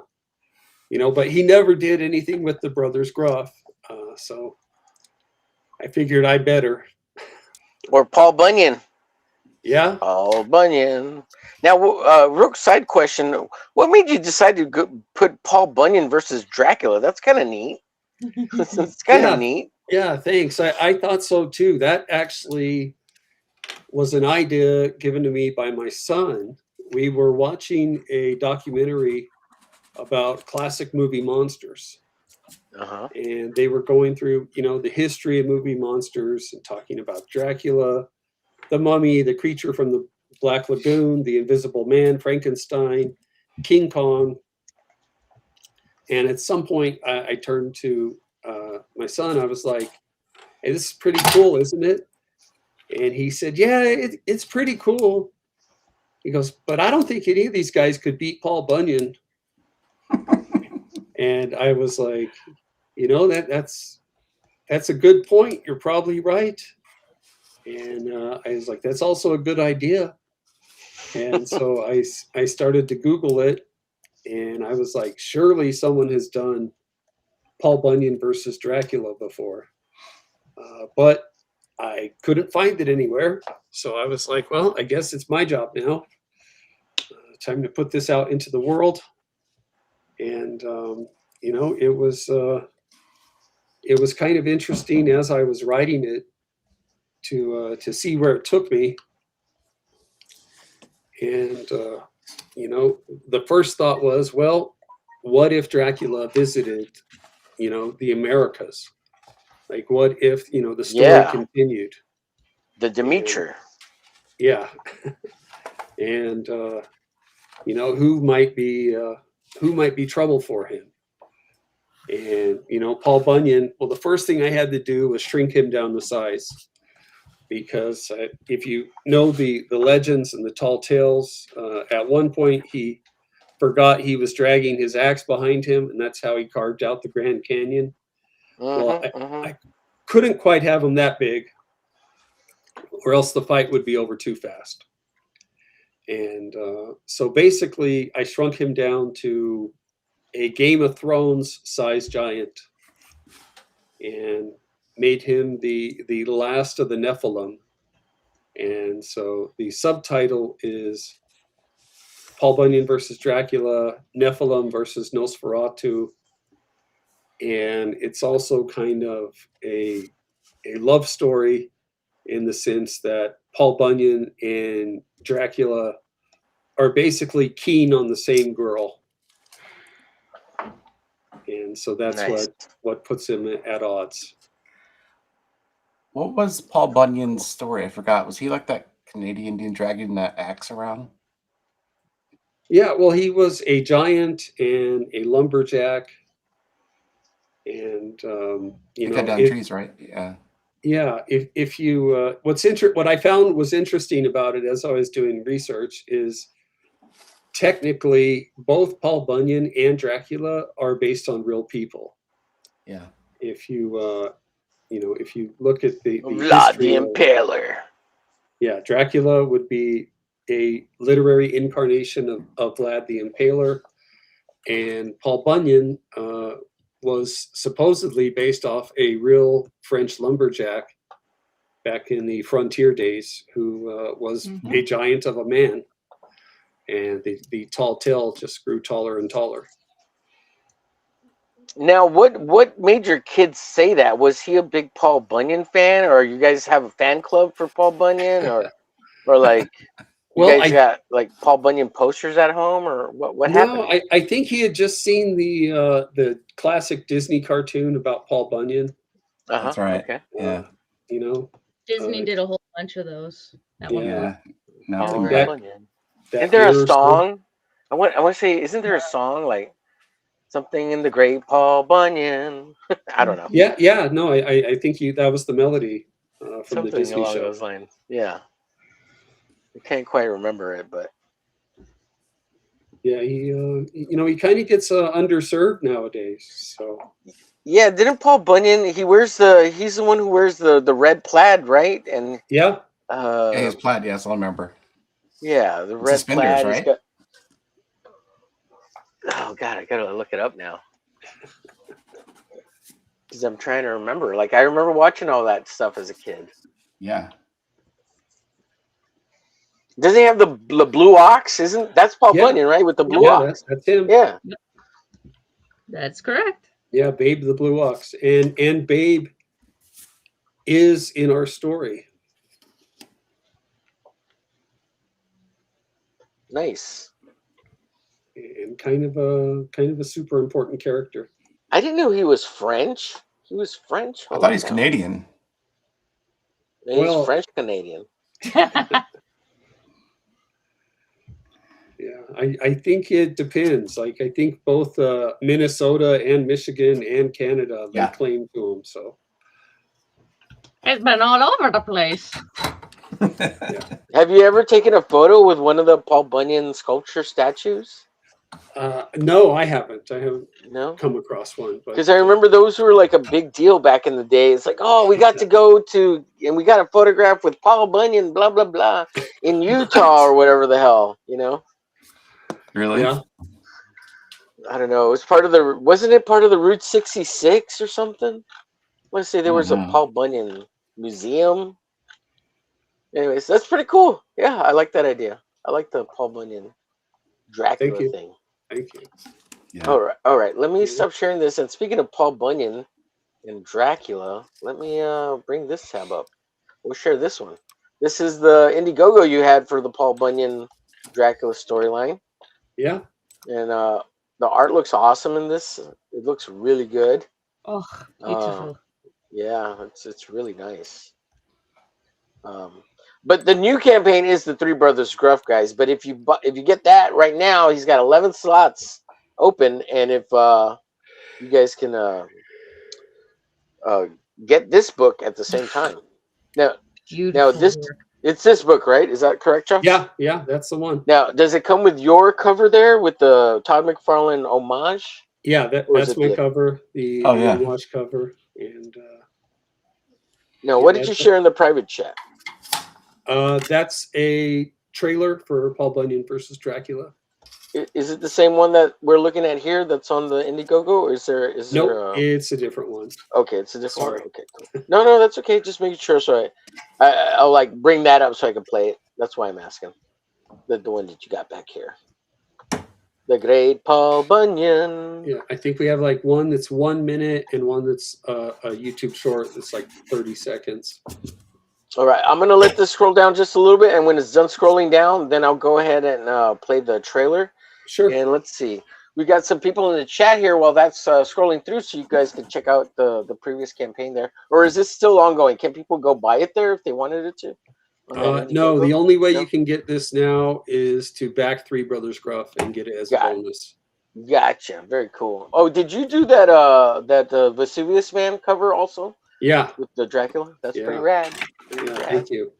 but he never did anything with the brothers Gruff, so I figured I better. Or Paul Bunyan. Yeah, Paul Bunyan. Now, real side question: what made you decide to put Paul Bunyan versus Dracula? That's kind of neat. It's kind of neat. Yeah, thanks. I thought so too. That actually was an idea given to me by my son. We were watching a documentary about classic movie monsters. And they were going through, the history of movie monsters and talking about Dracula, the Mummy, the Creature from the Black Lagoon, the Invisible Man, Frankenstein, King Kong. And at some point I turned to my son. I was like, "Hey, this is pretty cool, isn't it?" And he said, "Yeah, it's pretty cool." He goes, "But I don't think any of these guys could beat Paul Bunyan." And I was like, that's a good point. You're probably right. And I was like, that's also a good idea. And so I started to Google it, and I was like, surely someone has done Paul Bunyan versus Dracula before. But I couldn't find it anywhere. So I was like, well, I guess it's my job now. Time to put this out into the world. And, it was kind of interesting as I was writing it to see where it took me. And the first thought was, well, what if Dracula visited, the Americas? Like, what if, the story continued? The Demeter. Yeah. And, who might be trouble for him? And, Paul Bunyan, well, the first thing I had to do was shrink him down to size. Because if you know the legends and the tall tales, at one point he forgot he was dragging his axe behind him, and that's how he carved out the Grand Canyon. I couldn't quite have him that big, or else the fight would be over too fast. And so basically, I shrunk him down to a Game of Thrones size giant, and made him the last of the Nephilim. And so the subtitle is Paul Bunyan versus Dracula, Nephilim versus Nosferatu. And it's also kind of a love story in the sense that Paul Bunyan and Dracula are basically keen on the same girl. And so that's what puts him at odds. What was Paul Bunyan's story? I forgot. Was he like that Canadian dude dragging that axe around? Yeah, well, he was a giant and a lumberjack. And, he cut down trees, right? Yeah. Yeah. If you, what I found was interesting about it as I was doing research is technically both Paul Bunyan and Dracula are based on real people. Yeah. If you, if you look at the Vlad the Impaler. Yeah, Dracula would be a literary incarnation of Vlad the Impaler, and Paul Bunyan was supposedly based off a real French lumberjack back in the frontier days, who was a giant of a man, and the tall tale just grew taller and taller. Now, what made your kids say that? Was he a big Paul Bunyan fan, or you guys have a fan club for Paul Bunyan, or like you guys got like Paul Bunyan posters at home, or what happened? No, I think he had just seen the classic Disney cartoon about Paul Bunyan. That's right. Okay. Yeah. Disney did a whole bunch of those. Yeah. Paul Bunyan. Isn't there a song? I want to say, isn't there a song like something in the great Paul Bunyan? I don't know. Yeah. No, I think that was the melody from something the Disney along show. Those lines. Yeah. I can't quite remember it, but yeah, he kind of gets underserved nowadays. So yeah, didn't Paul Bunyan? He's the one who wears the red plaid, right? And yeah, his plaid. Yes, I remember. Yeah, the red plaid. Right? Oh God, I gotta look it up now because I'm trying to remember. Like I remember watching all that stuff as a kid. Yeah. Doesn't he have the blue ox? That's Paul Bunyan, right? With the blue ox. That's him. Yeah. That's correct. Yeah, Babe the Blue Ox. And Babe is in our story. Nice. And kind of a super important character. I didn't know he was French. He was French. I thought he's Canadian. He's French Canadian. Yeah, I think it depends. Like I think both Minnesota and Michigan and Canada lay claim to him. So it's been all over the place. Have you ever taken a photo with one of the Paul Bunyan sculpture statues? No, I haven't. I haven't come across one. Because I remember those were like a big deal back in the day. It's like, oh, we got to go to, and we got a photograph with Paul Bunyan, blah, blah, blah, in Utah or whatever the hell, Really? Yeah. I don't know. It was wasn't it part of the Route 66 or something? I want to say there was a Paul Bunyan museum. Anyways, that's pretty cool. Yeah, I like that idea. I like the Paul Bunyan Dracula thing. Thank you. Yeah. All right. Let me stop sharing this. And speaking of Paul Bunyan and Dracula, let me bring this tab up. We'll share this one. This is the Indiegogo you had for the Paul Bunyan Dracula storyline. Yeah. And the art looks awesome in this. It looks really good. Oh, beautiful. Yeah, it's really nice. But the new campaign is the Three Brothers Gruff, guys. But if you get that right now, he's got 11 slots open, and if you guys can get this book at the same time. Now Beautiful work. it's this book, right? Is that correct, Charles? Yeah, that's the one. Now, does it come with your cover there with the Todd McFarlane homage? Yeah, that's my cover, the unwashed cover, and no. What did you share in the private chat? That's a trailer for Paul Bunyan versus Dracula. Is it the same one that we're looking at here that's on the Indiegogo, or is there it's a different one. Okay, it's a different one. Okay, cool. No, that's okay. Just making sure. So I'll like bring that up so I can play it. That's why I'm asking. The one that you got back here. The great Paul Bunyan. Yeah, I think we have like one that's 1 minute and one that's a YouTube short that's like 30 seconds. All right, I'm gonna let this scroll down just a little bit, and when it's done scrolling down, then I'll go ahead and play the trailer. Sure. And let's see, we got some people in the chat here while that's scrolling through, so you guys can check out the previous campaign there. Or is this still ongoing? Can people go buy it there if they wanted it to? No, the only way you can get this now is to back Three Brothers Gruff and get it as a bonus. Gotcha. Very cool. Oh, did you do that Vesuvius Man cover also? Yeah. With the Dracula? That's pretty rad. Thank you.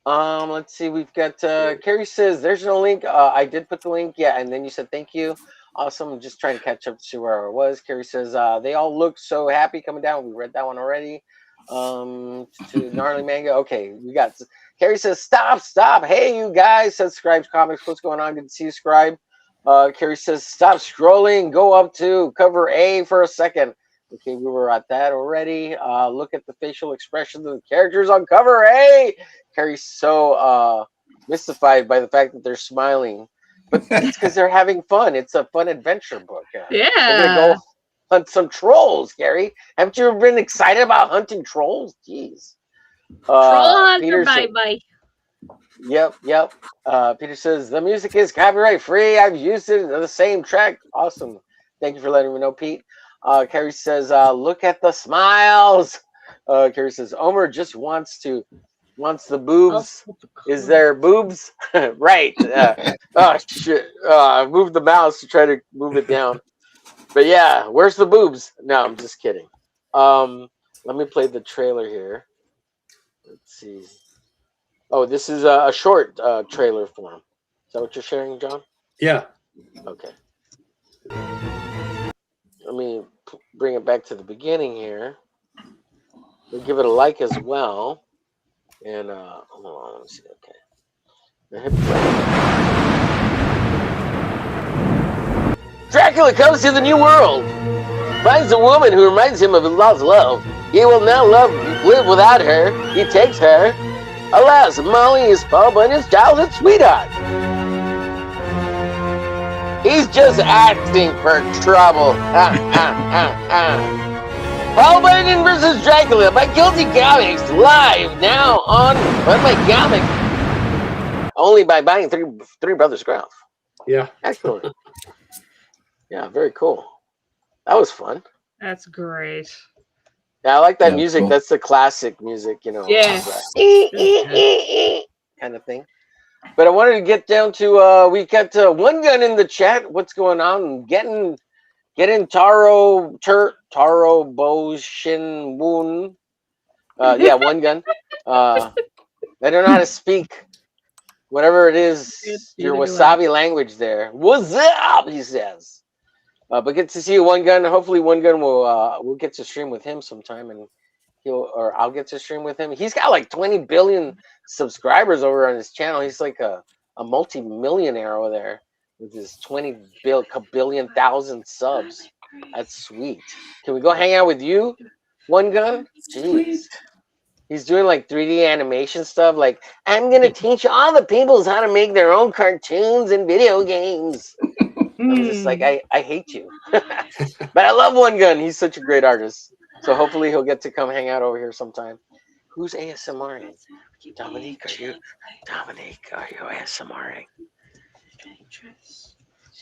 Let's see. We've got Carrie says there's no link. I did put the link. Yeah, and then you said thank you. Awesome. I'm just trying to catch up to see where I was. Carrie says they all look so happy coming down. We read that one already. To Gnarly Manga. Okay, we got Carrie says stop. Hey, you guys, says Scribes Comics. What's going on? Good to see you, Scribe. Carrie says stop scrolling. Go up to cover A for a second. Okay, we were at that already. Look at the facial expressions of the characters on cover A. Carrie's so mystified by the fact that they're smiling, but it's because they're having fun. It's a fun adventure book. Yeah. We're gonna go hunt some trolls, Gary. Haven't you ever been excited about hunting trolls? Jeez. Troll hunter, bye. Yep. Peter says the music is copyright free. I've used it in the same track. Awesome. Thank you for letting me know, Pete. Carrie says, look at the smiles. Carrie says, Omer just wants the boobs. Is there boobs? Right. Oh, shit. I moved the mouse to try to move it down. But yeah, where's the boobs? No, I'm just kidding. Let me play the trailer here. Let's see. Oh, this is a short trailer for him. Is that what you're sharing, John? Yeah. Okay. Let me bring it back to the beginning here. We'll give it a like as well. And hold on, let me see. Okay. Dracula comes to the new world, finds a woman who reminds him of his lost love. He will now live without her. He takes her. Alas, Molly is Paul Bunyan's childhood sweetheart. He's just acting for trouble. Paul Bunyan versus Dracula by Guilty Comics, live now on my comic. Only by buying Three Brothers Gruff. Yeah. Excellent. Yeah, very cool. That was fun. That's great. Yeah, I like that music. Cool. That's the classic music, you know. Yeah. Kind of thing. But I wanted to get down to we got One Gun in the chat. What's going on? Getting Taro Boshin Woon. Yeah, One Gun. I don't know how to speak whatever it is, your wasabi language there. What's up? He says. But good to see you, One Gun. Hopefully One Gun we'll get to stream with him sometime, and I'll get to stream with him. He's got like 20 billion subscribers over on his channel. He's like a multi-millionaire over there with his 20 billion thousand subs. That's sweet. Can we go hang out with you, One Gun? Jeez. He's doing like 3D animation stuff. Like, I'm gonna teach all the peoples how to make their own cartoons and video games. I'm just like, I hate you. But I love One Gun. He's such a great artist. So hopefully he'll get to come hang out over here sometime. Who's ASMRing? Dominique, are you ASMRing?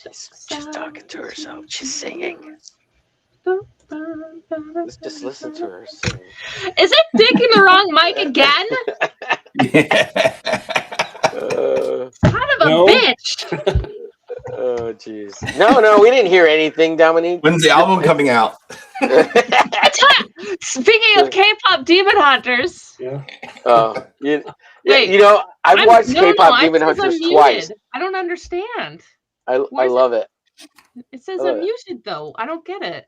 She's talking to herself. She's singing. Let's just listen to her sing. Is it picking the wrong mic again? Son of a bitch! Oh, jeez. No, we didn't hear anything, Dominique. When's the album coming out? Speaking of K-pop Demon Hunters. Yeah. You know, I've watched K-pop Demon Hunters twice. I don't understand. I love it. It says I'm muted, though. I don't get it.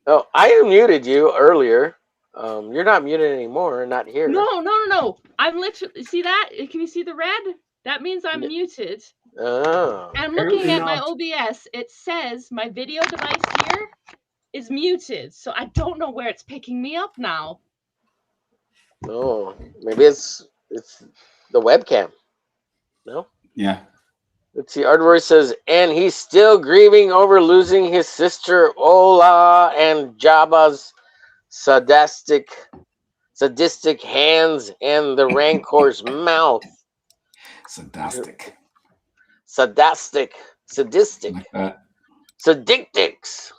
Oh, I unmuted you earlier. You're not muted anymore. Not here. No. I'm literally... See that? Can you see the red? That means I'm muted. Oh. And I'm looking at my OBS. It says my video device here is muted. So I don't know where it's picking me up now. Oh, maybe it's the webcam. No? Yeah. Let's see. Ardwar says, and he's still grieving over losing his sister Ola and Jabba's sadistic hands and the Rancor's mouth. Sadistic. Like Sadictics.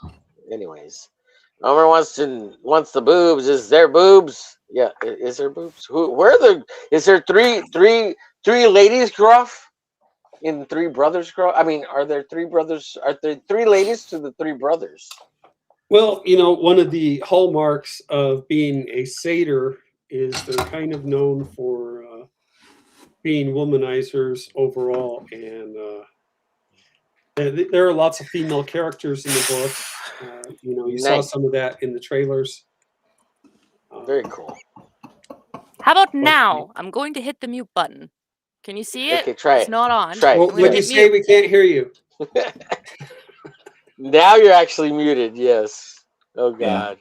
Anyways, Omer wants the boobs. Is there boobs? Yeah, is there boobs? Is there three ladies, Gruff? In Three Brothers, Gruff? I mean, are there three brothers? Are there three ladies to the three brothers? Well, you know, one of the hallmarks of being a satyr is they're kind of known for being womanizers overall, and there are lots of female characters in the book. You know, you saw some of that in the trailers. Very cool. How about now? I'm going to hit the mute button. Can you see it? Okay, try it. It's not on. Try it. Well, when you say we can't hear you. Now you're actually muted. Yes. Oh God.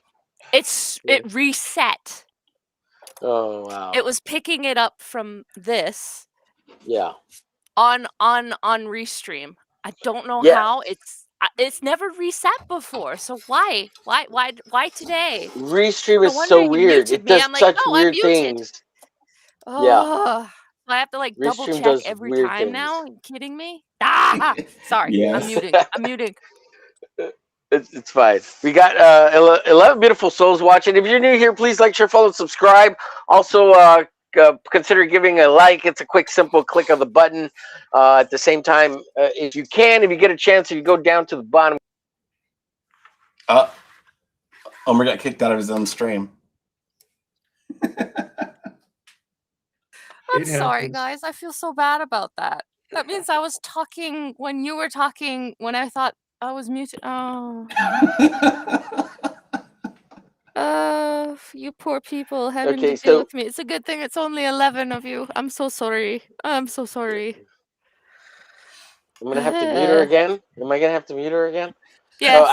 It reset. Oh wow. It was picking it up from this. Yeah. On Restream. I don't know how. It's never reset before. So why today? Restream is so weird. It does such weird things. Oh, yeah. I have to like double Restream check every time things. now. Are you kidding me? Ah, sorry. Yes. I'm muting. It's fine. We got 11 beautiful souls watching. If you're new here, please like, share, follow, subscribe. Also, consider giving a like. It's a quick, simple click of the button. At the same time, if you get a chance, if you go down to the bottom. Omer got kicked out of his own stream. I'm sorry, guys. I feel so bad about that. That means I was talking when you were talking when I thought I was muted. Oh. You poor people having to deal with me. It's a good thing it's only 11 of you. I'm so sorry. I'm so sorry. I'm gonna have to mute her again. Am I gonna have to mute her again? Yes.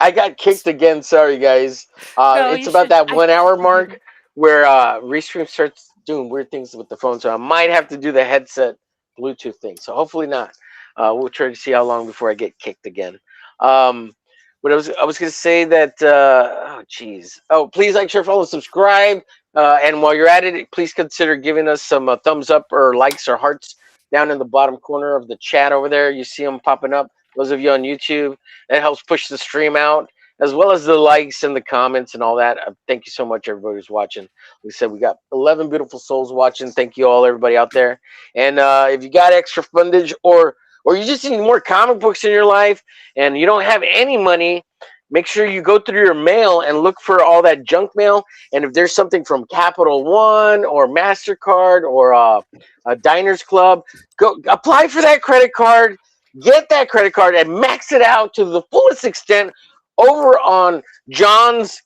I got kicked again. Sorry, guys. It's about that 1 hour mark where Restream starts doing weird things with the phone, so I might have to do the headset Bluetooth thing. So hopefully not. We'll try to see how long before I get kicked again. But I was gonna say that please like, share, follow, subscribe, and while you're at it, please consider giving us some thumbs up or likes or hearts down in the bottom corner of the chat over there. You see them popping up. Those of you on YouTube, that helps push the stream out, as well as the likes and the comments and all that. Thank you so much, everybody who's watching. We said we got 11 beautiful souls watching. Thank you all, everybody out there. And if you got extra fundage or you just need more comic books in your life and you don't have any money, make sure you go through your mail and look for all that junk mail. And if there's something from Capital One or MasterCard or a Diners Club, go apply for that credit card. Get that credit card and max it out to the fullest extent over on John's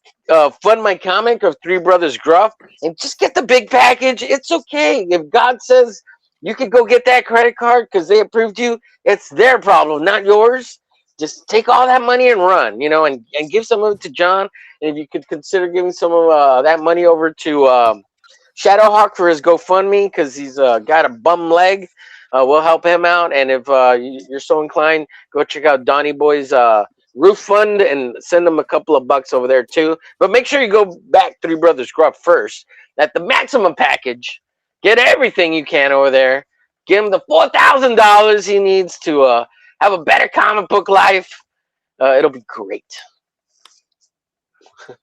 Fund My Comic of Three Brothers Gruff, and just get the big package. It's okay. If God says you could go get that credit card because they approved you, it's their problem, not yours. Just take all that money and run, and give some of it to John. And if you could consider giving some of that money over to Shadowhawk for his GoFundMe because he's got a bum leg. We'll help him out, and if you're so inclined, go check out Donnie Boy's Roof Fund and send him a couple of bucks over there too. But make sure you go back Three Brothers Gruff first. At the maximum package, get everything you can over there. Give him the $4,000 he needs to have a better comic book life. It'll be great.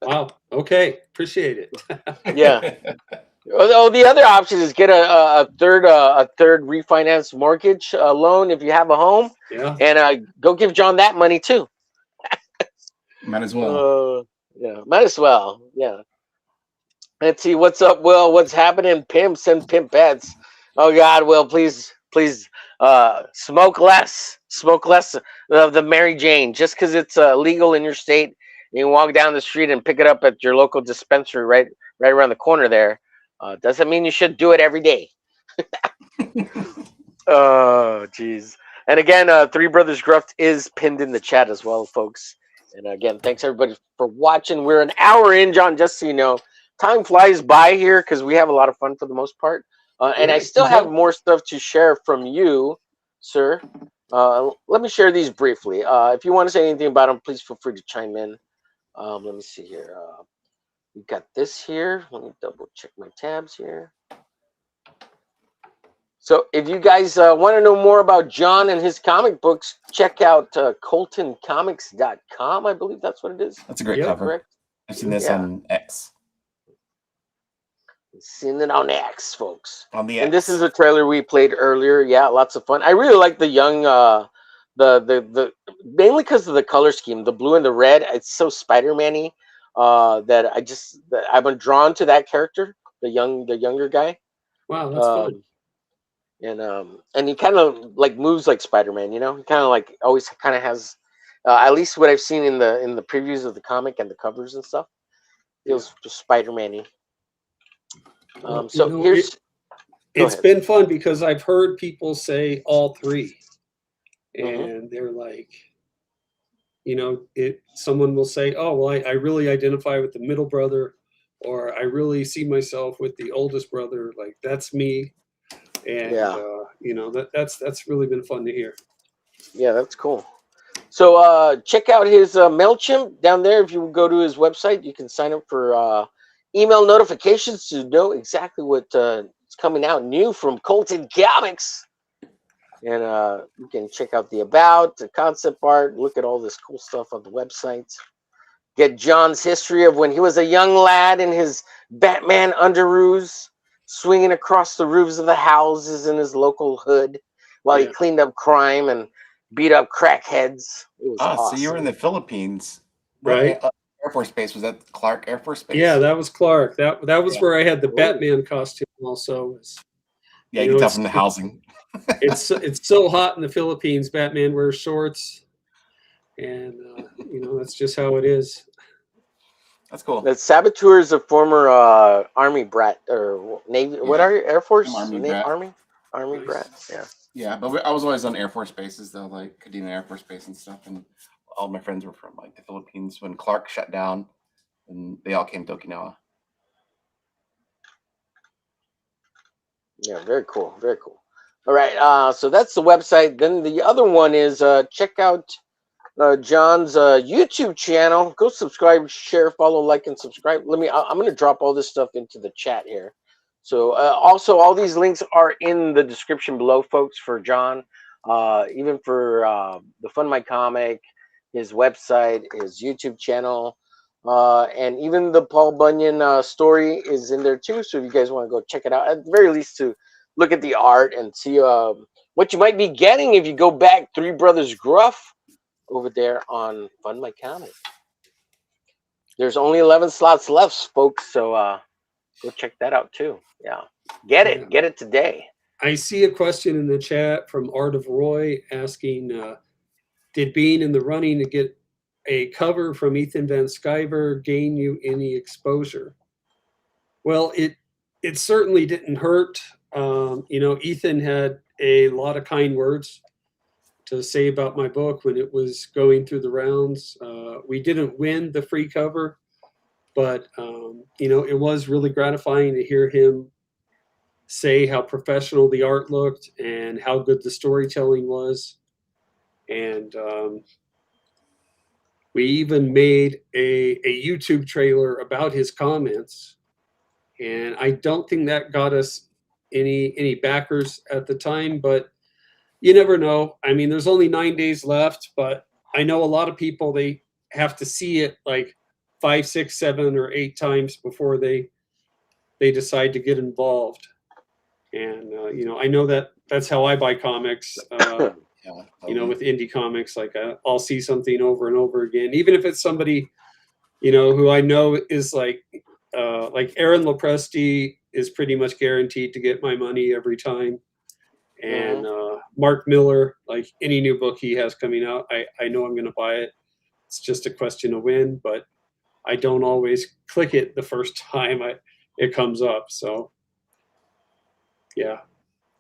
Wow. Okay. Appreciate it. Yeah. Oh, the other option is get a third refinance mortgage loan if you have a home. Yeah. And go give John that money too. Might as well. Yeah, might as well. Yeah. Let's see what's up, Will. What's happening? Pimps and pimp bets. Oh God, Will, please, smoke less. Smoke less of the Mary Jane. Just because it's legal in your state, you can walk down the street and pick it up at your local dispensary right around the corner there. Doesn't mean you should do it every day. Oh, jeez. And again, Three Brothers Gruff is pinned in the chat as well, folks. And again, thanks everybody for watching. We're an hour in, John, just so you know. Time flies by here because we have a lot of fun for the most part. And I still have more stuff to share from you, sir. Let me share these briefly. If you want to say anything about them, please feel free to chime in. Let me see here. We got this here. Let me double check my tabs here. So if you guys want to know more about John and his comic books, check out coltoncomics.com. I believe that's what it is. That's a great cover. Correct? I've seen this on X. Seen it on X, folks. On the X. And this is a trailer we played earlier. Yeah, lots of fun. I really like the young, the mainly because of the color scheme, the blue and the red. It's so Spider-Man-y that I've been drawn to that character, the younger guy. Wow, that's fun. And he kind of like moves like Spider-Man, you know. He kind of like always kind of has, at least what I've seen in the previews of the comic and the covers and stuff, feels just Spider-Man-y. So here's. It's been fun because I've heard people say all three, and they're like, you know, someone will say, "Oh, well, I really identify with the middle brother," or "I really see myself with the oldest brother." Like that's me. And you know, that's really been fun to hear. Yeah, that's cool. So check out his MailChimp down there. If you go to his website, you can sign up for email notifications to know exactly what is coming out new from Colton Comics. And you can check out the about, the concept art, look at all this cool stuff on the website. Get John's history of when he was a young lad in his Batman underoos, swinging across the roofs of the houses in his local hood while he cleaned up crime and beat up crackheads. It was awesome. So you were in the Philippines, right? Air Force Base, was that Clark Air Force Base? Yeah, that was Clark. That was where I had the Batman costume also. Yeah, you can tell from the housing. It's so hot in the Philippines. Batman wears shorts, and you know, that's just how it is. That's cool. The saboteur is a former Army brat or Navy. What are you? Air Force? Army brat. Yeah. Yeah, but I was always on Air Force bases though, like Kadena Air Force Base and stuff, and all my friends were from like the Philippines when Clark shut down, and they all came to Okinawa. Yeah, very cool. Very cool. All right, so that's the website. Then the other one is check out John's YouTube channel. Go subscribe, share, follow, like, and subscribe. I'm going to drop all this stuff into the chat here. So also all these links are in the description below, folks, for John, even for the Fund My Comic, his website, his YouTube channel, and even the Paul Bunyan story is in there too. So if you guys want to go check it out, at the very least to look at the art and see what you might be getting if you go back Three Brothers Gruff over there on Fund My Comic. There's only 11 slots left, folks, so go check that out too. Yeah, get it today. I see a question in the chat from Art of Roy asking, did being in the running to get a cover from Ethan Van Sciver gain you any exposure? Well, it certainly didn't hurt. You know, Ethan had a lot of kind words to say about my book when it was going through the rounds. We didn't win the free cover, but you know, it was really gratifying to hear him say how professional the art looked and how good the storytelling was. And we even made a YouTube trailer about his comments, and I don't think that got us any backers at the time, but you never know. I mean, there's only 9 days left, but I know a lot of people, they have to see it like 5, 6, 7, or 8 times before they decide to get involved. And you know, I know that that's how I buy comics. You know, with indie comics, like I'll see something over and over again, even if it's somebody, you know, who I know is like Aaron Lopresti is pretty much guaranteed to get my money every time. And Mark Miller, like any new book he has coming out, I know I'm going to buy it. It's just a question of when, but I don't always click it the first time it comes up. So yeah,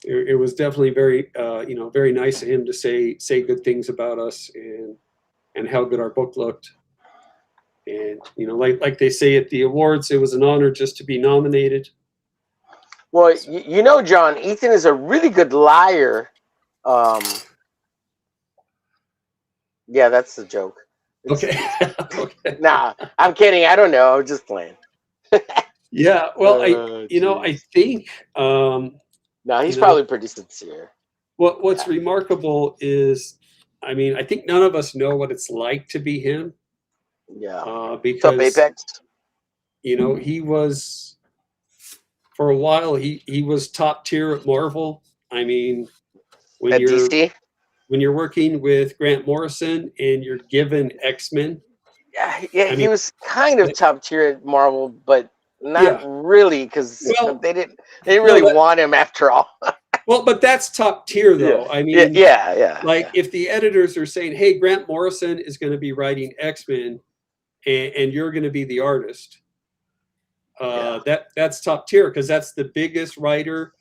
it was definitely very, you know, very nice of him to say good things about us and how good our book looked. And, you know, like they say at the awards, it was an honor just to be nominated. Well, you know, John, Ethan is a really good liar. Yeah, that's the joke. Okay. Okay. Nah, I'm kidding. I don't know. I was just playing. Yeah. Well, you know, I think. No, he's probably pretty sincere. What's remarkable is, I mean, I think none of us know what it's like to be him. Yeah. Because What's up, Apex? You know, he was, for a while, he was top tier at Marvel. I mean, At DC? When you're working with Grant Morrison and you're given X-Men. Yeah, he was kind of top tier at Marvel, but not really, because they didn't really want him after all. Well, but that's top tier, though. I mean, like if the editors are saying, "Hey, Grant Morrison is going to be writing X-Men, and you're going to be the artist," that's top tier, because that's the biggest writer,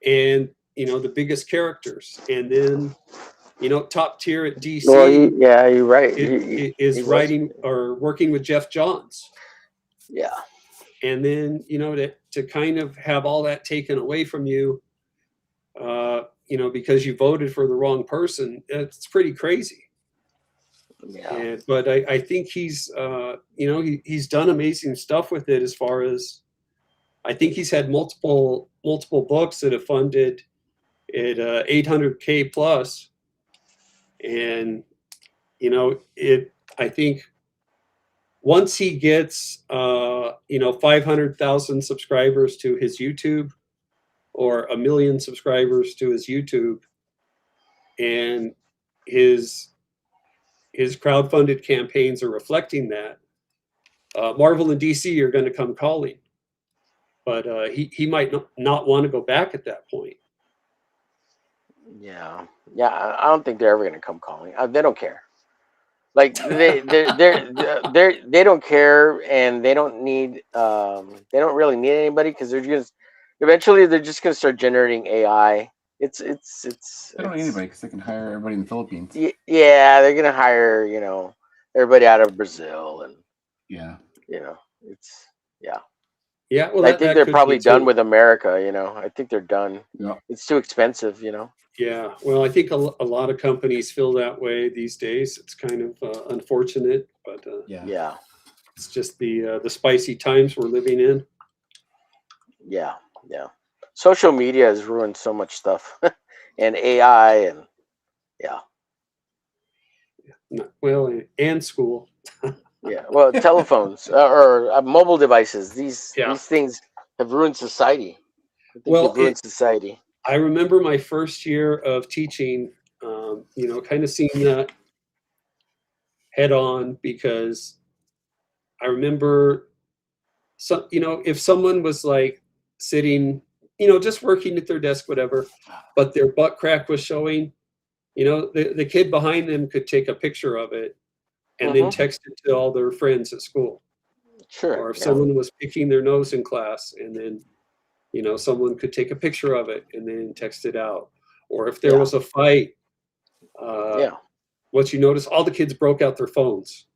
and you know, the biggest characters. And then, you know, top tier at DC. Well, you're right. Is writing or working with Jeff Johns. Yeah. And then, you know, to kind of have all that taken away from you, you know, because you voted for the wrong person, it's pretty crazy. Yeah. But I think he's, you know, he's done amazing stuff with it. As far as, I think he's had multiple books that have funded at $800K plus. And, you know, I think once he gets, you know, 500,000 subscribers to his YouTube, or 1 million subscribers to his YouTube, and his crowdfunded campaigns are reflecting that, Marvel and DC are going to come calling. But he might not want to go back at that point. Yeah, I don't think they're ever going to come calling. They don't care. Like they don't care, and they don't need. They don't really need anybody, because they're just eventually they're just going to start generating AI. They don't need anybody, because they can hire everybody in the Philippines. Yeah, they're going to hire, you know, everybody out of Brazil, and you know, Yeah, well, I think they're probably done with America. You know, I think they're done. Yeah, it's too expensive. You know. Yeah, well, I think a lot of companies feel that way these days. It's kind of unfortunate, but yeah, it's just the spicy times we're living in. Yeah. Social media has ruined so much stuff, and AI, and well, and school. Yeah, well, telephones or mobile devices. These things have ruined society. They've ruined society. I remember my first year of teaching, you know, kind of seeing that head on, because I remember, you know, if someone was like sitting, you know, just working at their desk, whatever, but their butt crack was showing, you know, the kid behind them could take a picture of it and then text it to all their friends at school. Sure. Or if someone was picking their nose in class, and then, you know, someone could take a picture of it and then text it out. Or if there was a fight, what you notice, all the kids broke out their phones.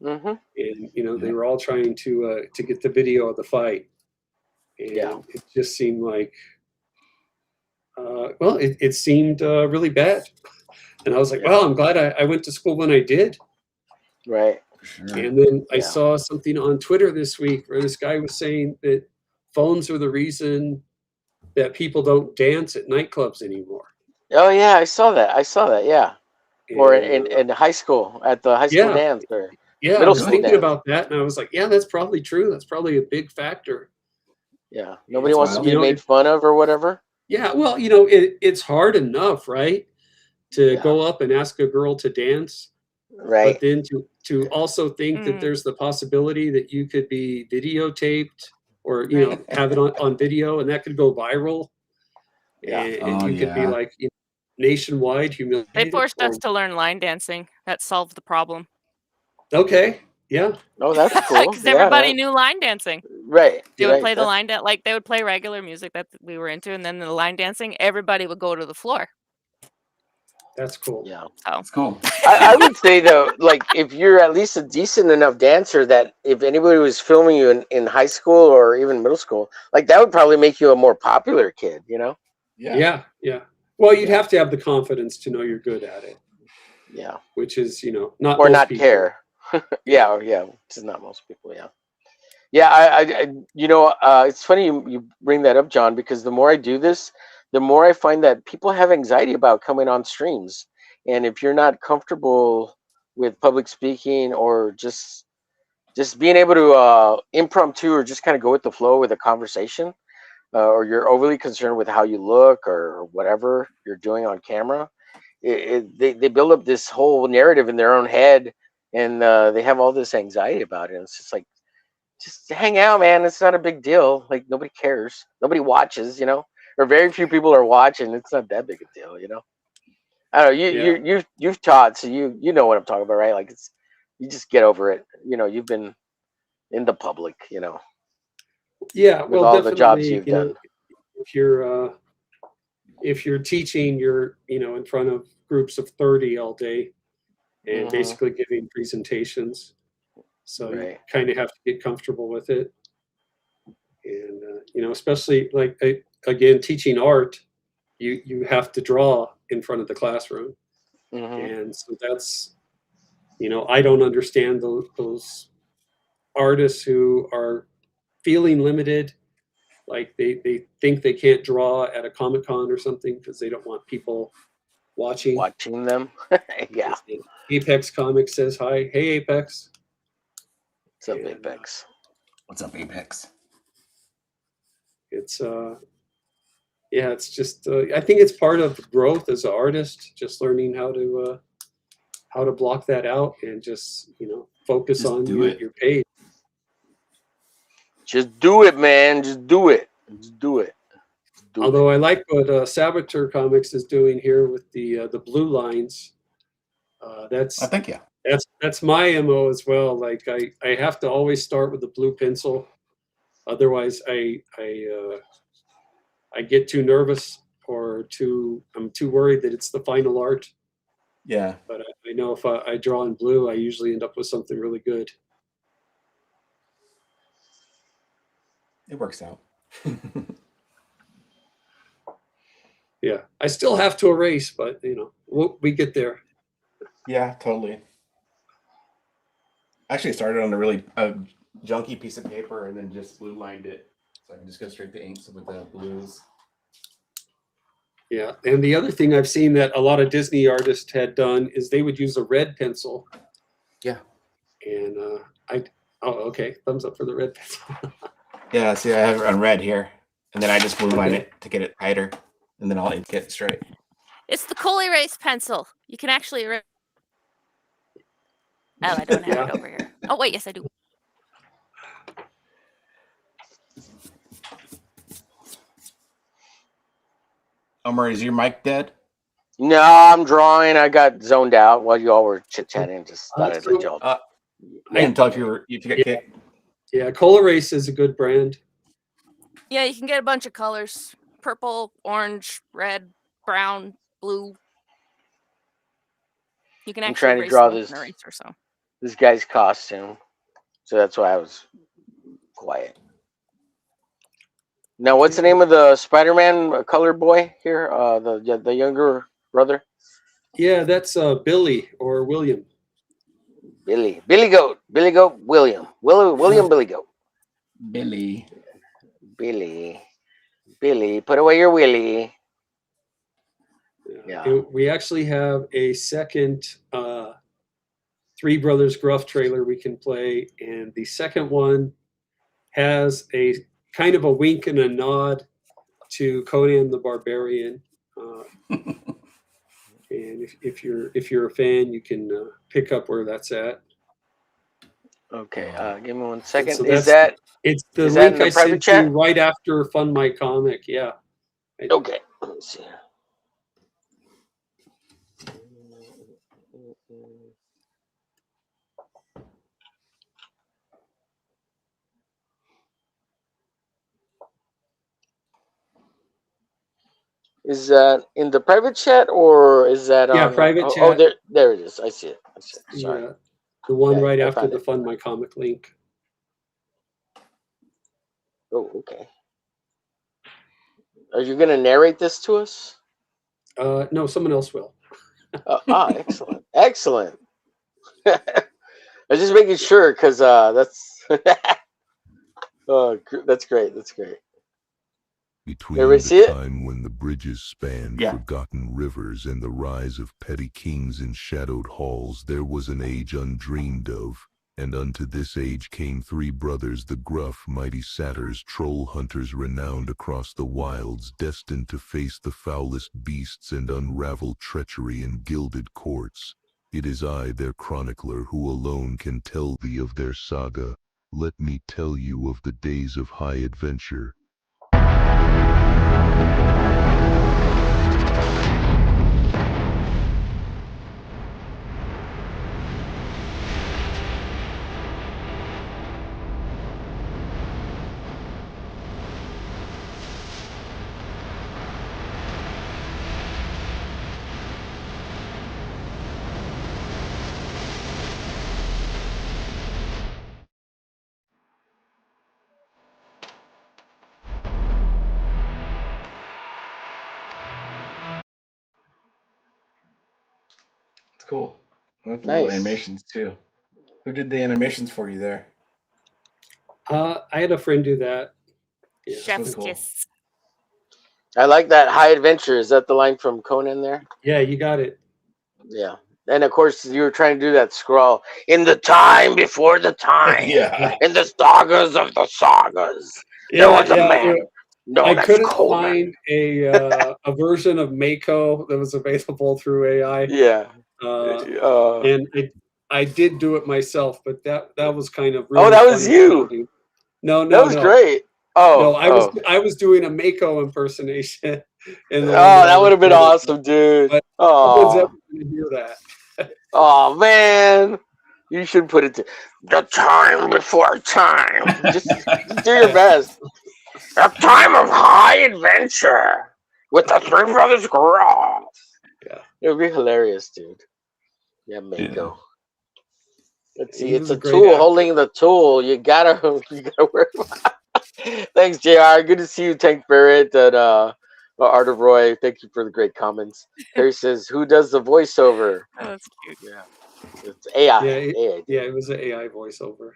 And, you know, they were all trying to get the video of the fight. And it just seemed like, well, it seemed really bad. And I was like, well, I'm glad I went to school when I did. Right. Sure. And then I saw something on Twitter this week where this guy was saying that phones are the reason that people don't dance at nightclubs anymore. Oh yeah, I saw that. Yeah. Or And, in high school, at the high school yeah, dance or yeah, I middle was school thinking dance. about that, and I was like, yeah, that's probably true. That's probably a big factor. Yeah, nobody That's wants to wild. be made fun of or whatever. Yeah, well, it's hard enough, right, to Yeah. go up and ask a girl to dance, but Right. then to also think that there's the possibility that you could be videotaped or Right. have it on video, and that could go viral, Yeah. and Oh, you could be yeah. like nationwide They humiliated. forced Or us to learn line dancing. That solved the problem. okay, yeah, Oh, that's cool. Because Yeah. everybody knew line dancing. Right. They would Right. play the That's, line dance, like they would play regular music that we were into, and then the line dancing, everybody would go to the floor. that's cool. yeah. So That's cool. I would say though, like if you're at least a decent enough dancer, that if anybody was filming you in high school or even middle school, like that would probably make you a more popular kid. Yeah. Well, you'd Yeah. have to have the confidence to know you're good at it, Yeah. which is not Or most not people. care. Yeah. Which is not most people. Yeah. Yeah. It's funny you bring that up, John, because the more I do this, the more I find that people have anxiety about coming on streams, and if you're not comfortable with public speaking or just being able to impromptu or just kind of go with the flow with a conversation, or you're overly concerned with how you look or whatever you're doing on camera, they build up this whole narrative in their own head, and they have all this anxiety about it. And it's just like, just hang out, man. It's not a big deal. Like nobody cares, nobody watches, or very few people are watching. It's not that big a deal. I don't know. You've taught, so you know what I'm talking about, right? Like you just get over it. You've been in the public, Yeah, with well, all the jobs definitely, you've done. if you're teaching, you're in front of groups of 30 all day, and basically giving presentations. So you Right. kind of have to get comfortable with it, and especially like again, teaching art, you have to draw in front of the classroom, and so that's I don't understand those artists who are feeling limited, like they think they can't draw at a Comic-Con or something because they don't want people watching them. Yeah. Apex Comics says hi. Hey, Apex. What's up, Apex? What's up, Apex? It's it's just I think it's part of growth as an artist, just learning how to block that out and just focus Just on do it. your page. Just do it, man. Just do it. Just do it. Although I like what Saboteur Comics is doing here with the blue lines. Thank you. That's my MO as well. Like I have to always start with the blue pencil, otherwise I get too nervous or I'm too worried that it's the final art. Yeah. But I know if I draw in blue, I usually end up with something really good. It works out. Yeah, I still have to erase, but we get there. Yeah, totally. Actually, I started on a really junky piece of paper and then just blue lined it, so I can just go straight to inks with the blues. Yeah, and the other thing I've seen that a lot of Disney artists had done is they would use a red pencil. Yeah. And okay, thumbs up for the red pencil. Yeah, see, I have it on red here, and then I just blue line it to get it tighter, and then I'll ink it straight. it's the cool erase pencil. You can actually erase. Oh, I don't have it over here. Oh wait, yes I do. Omer, is your mic dead? No, I'm drawing. I got zoned out while you all were chit-chatting. Just thought I'd let y'all. I didn't tell if you got kicked. Yeah, Colorase is a good brand. Yeah, you can get a bunch of colors: purple, orange, red, brown, blue. You can I'm actually trying to erase draw them with an this eraser, so. this guy's costume, so that's why I was quiet. Now, what's the name of the Spider-Man color boy here? The younger brother. Yeah, that's Billy or William. Billy Goat, William, Billy Goat. Billy, put away your willy. Yeah. Yeah. We actually have a second Three Brothers Gruff trailer we can play, and the second one has a kind of a wink and a nod to Conan the Barbarian. And if you're a fan, you can pick up where that's at. Okay, give me 1 second. So Is that it's the is that in link the I private sent you chat? right after Fund My Comic? Yeah. Okay. Let me see. Is that in the private chat or is that Yeah, on? private Oh, chat. there it is. I see it. Sorry. Yeah, the one Yeah, right I after found the it. Fund My Comic link. Oh, okay. Are you going to narrate this to us? No, someone else will. Excellent. Excellent. I was just making sure because that's that's great. That's great. Between Everybody see the it? time when the bridges spanned forgotten rivers and the rise of petty kings in shadowed halls, there was an age undreamed of, and unto this age came three brothers, the gruff, mighty satyrs, troll hunters renowned across the wilds, destined to face the foulest beasts and unravel treachery in gilded courts. It is I, their chronicler, who alone can tell thee of their saga. Let me tell you of the days of high adventure. It's cool. I like the Nice. little animations too. Who did the animations for you there? I had a friend do that. Yeah, Chef's cool. kiss. I like that. High adventure. Is that the line from Conan there? Yeah, you got it. Yeah. And of course, you were trying to do that scroll in the time before the time. Yeah. In the sagas of the sagas. Yeah, There was a yeah, man known I as couldn't Conan. find a version of Mako that was available through AI. Yeah. And I did do it myself, but that was kind of really Oh, that was funny you. sounding. No, That was great. Oh, no, I was doing a Mako impersonation. And that would have been awesome, dude. But no one's ever Oh, going to hear that. oh man. You should put it to the time before time. Just do your best. A time of high adventure with the three brothers Gruff. Yeah. It would be hilarious, dude. Yeah, Mako. Let's see. He It's was a a great tool actor. holding the tool. You gotta worry about it. Thanks, JR. Good to see you, Tank Barrett and Art of Roy. Thank you for the great comments. Harry says, who does the voiceover? Oh, that's cute. Yeah. It's AI. Yeah, it was an AI voiceover.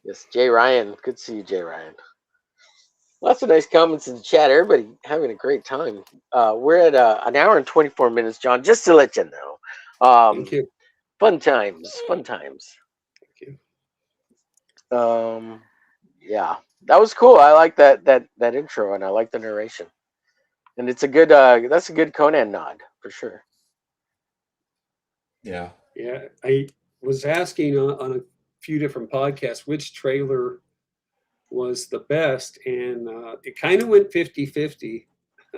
Yes, Jay Ryan. Good to see you, Jay Ryan. Lots of nice comments in the chat. Everybody having a great time. We're at an hour and 24 minutes, John, just to let you know. Thank you. Fun times. Fun times. Thank you. Yeah, that was cool. I like that intro, and I like the narration. And it's a good that's a good Conan nod for sure. Yeah. Yeah, I was asking on a few different podcasts which trailer was the best, and it kind of went 50-50.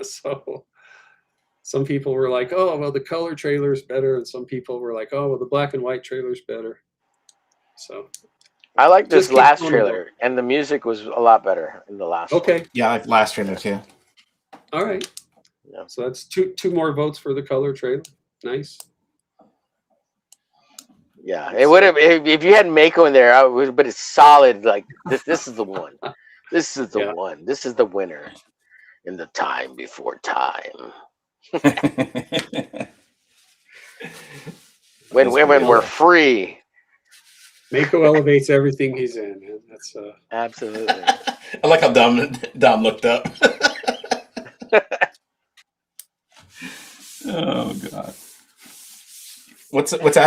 So some people were like, oh, well, the color trailer is better, and some people were like, oh, well, the black and white trailer is better. So I like this just keep last going trailer, and the music was a lot better in the last one. Okay. Yeah, I like last trailer too. All right. Yeah. So that's two more votes for the color trailer. Nice. Yeah, it would have if you had Mako in there. But it's solid. Like this is the one. This is the one. This is the winner in the time before time. when women were free. Mako elevates everything he's in, man. That's absolutely. I like how Dom looked up. Oh god. What's next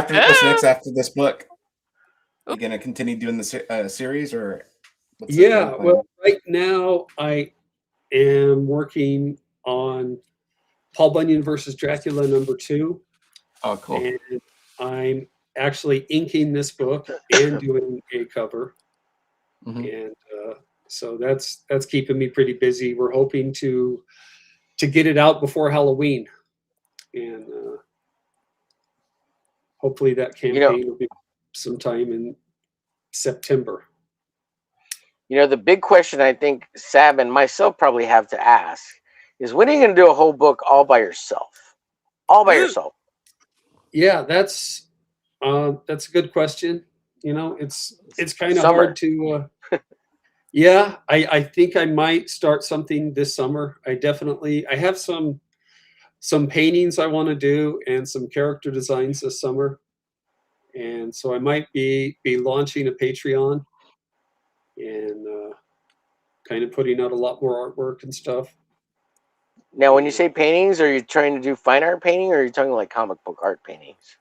after this book? Are you gonna continue doing the series, or? Yeah, well, right now I am working on Paul Bunyan versus Dracula #2. Oh, cool. And I'm actually inking this book and doing a cover. And so that's keeping me pretty busy. We're hoping to get it out before Halloween, and hopefully that campaign will be sometime in September. The big question I think Sab and myself probably have to ask is, when are you going to do a whole book all by yourself? All by yourself? Yeah, that's a good question. It's kind of hard to. Yeah, I think I might start something this summer. I have some paintings I want to do and some character designs this summer, and so I might be launching a Patreon and kind of putting out a lot more artwork and stuff. Now, when you say paintings, are you trying to do fine art painting, or are you talking like comic book art paintings?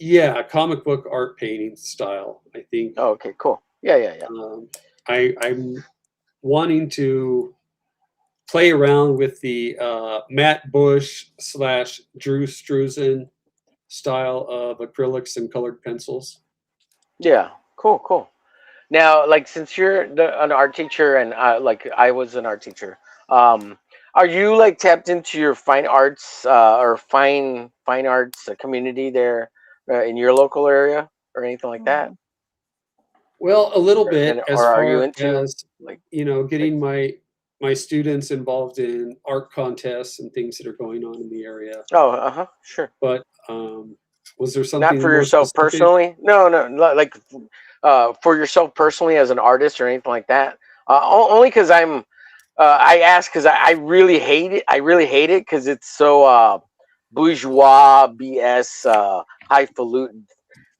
Yeah, comic book art painting style, I think. Oh, okay, cool. Yeah. I'm wanting to play around with the Matt Bush / Drew Struzan style of acrylics and colored pencils. Yeah, cool. Now, like, since you're an art teacher and like I was an art teacher, are you like tapped into your fine arts or fine arts community there in your local area or anything like that? Well, a little bit, as or are far you into as getting my students involved in art contests and things that are going on in the area. Oh, sure. But was there something not for more yourself specific? personally? No, like for yourself personally as an artist or anything like that. Only because I ask because I really hate it. I really hate it because it's so bourgeois BS, highfalutin.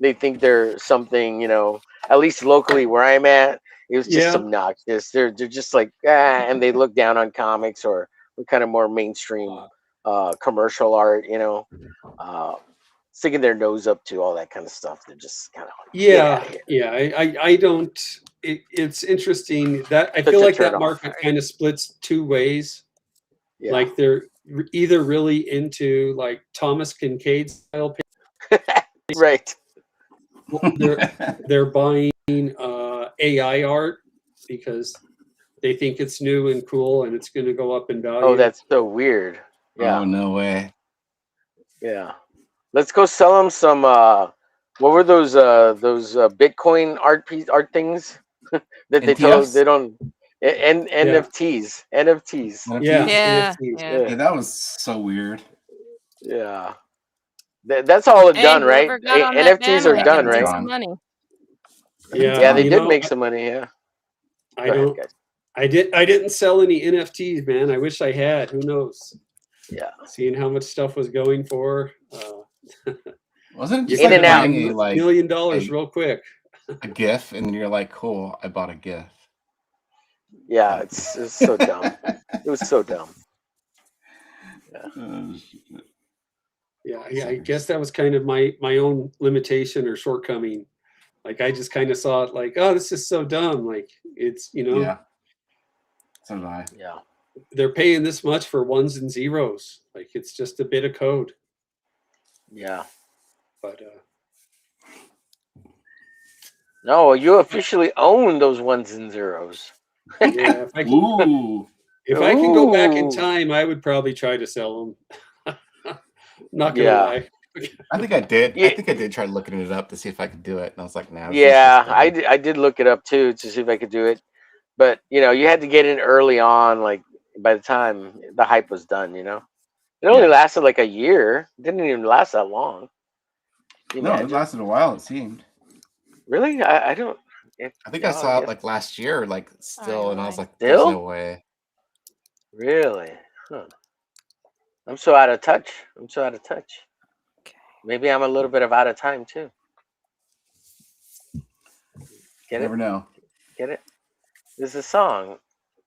They think they're something, at least locally where I'm at, it was just obnoxious. They're just like, and they look down on comics or kind of more mainstream commercial art, sticking their nose up to all that kind of stuff. They're just kind of like, I don't. It's interesting that I feel like that market kind of splits two ways. Yeah. Like they're either really into like Thomas Kincaid style right. They're buying AI art because they think it's new and cool and it's going to go up in value. Oh, that's so weird. Yeah. Oh, no way. Yeah. Let's go sell them some. What were those Bitcoin art things that they told they don't NFTs. Yeah. Yeah, that was so weird. Yeah. That's all done, right? NFTs are done, right? Some money. Yeah, they did make some money. Yeah. I didn't sell any NFTs, man. I wish I had. Who knows? Yeah. Seeing how much stuff was going for. Wasn't it just in and out $1 million real quick? A GIF, and you're like, cool, I bought a GIF. Yeah, it's so dumb. It was so dumb. Yeah. I guess that was kind of my own limitation or shortcoming. Like I just kind of saw it like, oh, this is so dumb. Like it's Yeah. So did I. Yeah. They're paying this much for ones and zeros. Like it's just a bit of code. Yeah. But no, you officially own those ones and zeros. Yeah, if I can go back in time, I would probably try to sell them. Not gonna lie. I think I did. I think I did try looking it up to see if I could do it, and I was like, "Nah." Yeah, I did look it up too to see if I could do it, but you had to get in early on. Like by the time the hype was done, it only lasted like a year. It didn't even last that long. No, it lasted a while. It seemed. Really, I don't. I think I saw it like last year, like still, and I was like, "There's no way." Really? Huh. I'm so out of touch. Maybe I'm a little bit of out of time too. Get it? Never know. Get it? There's a song.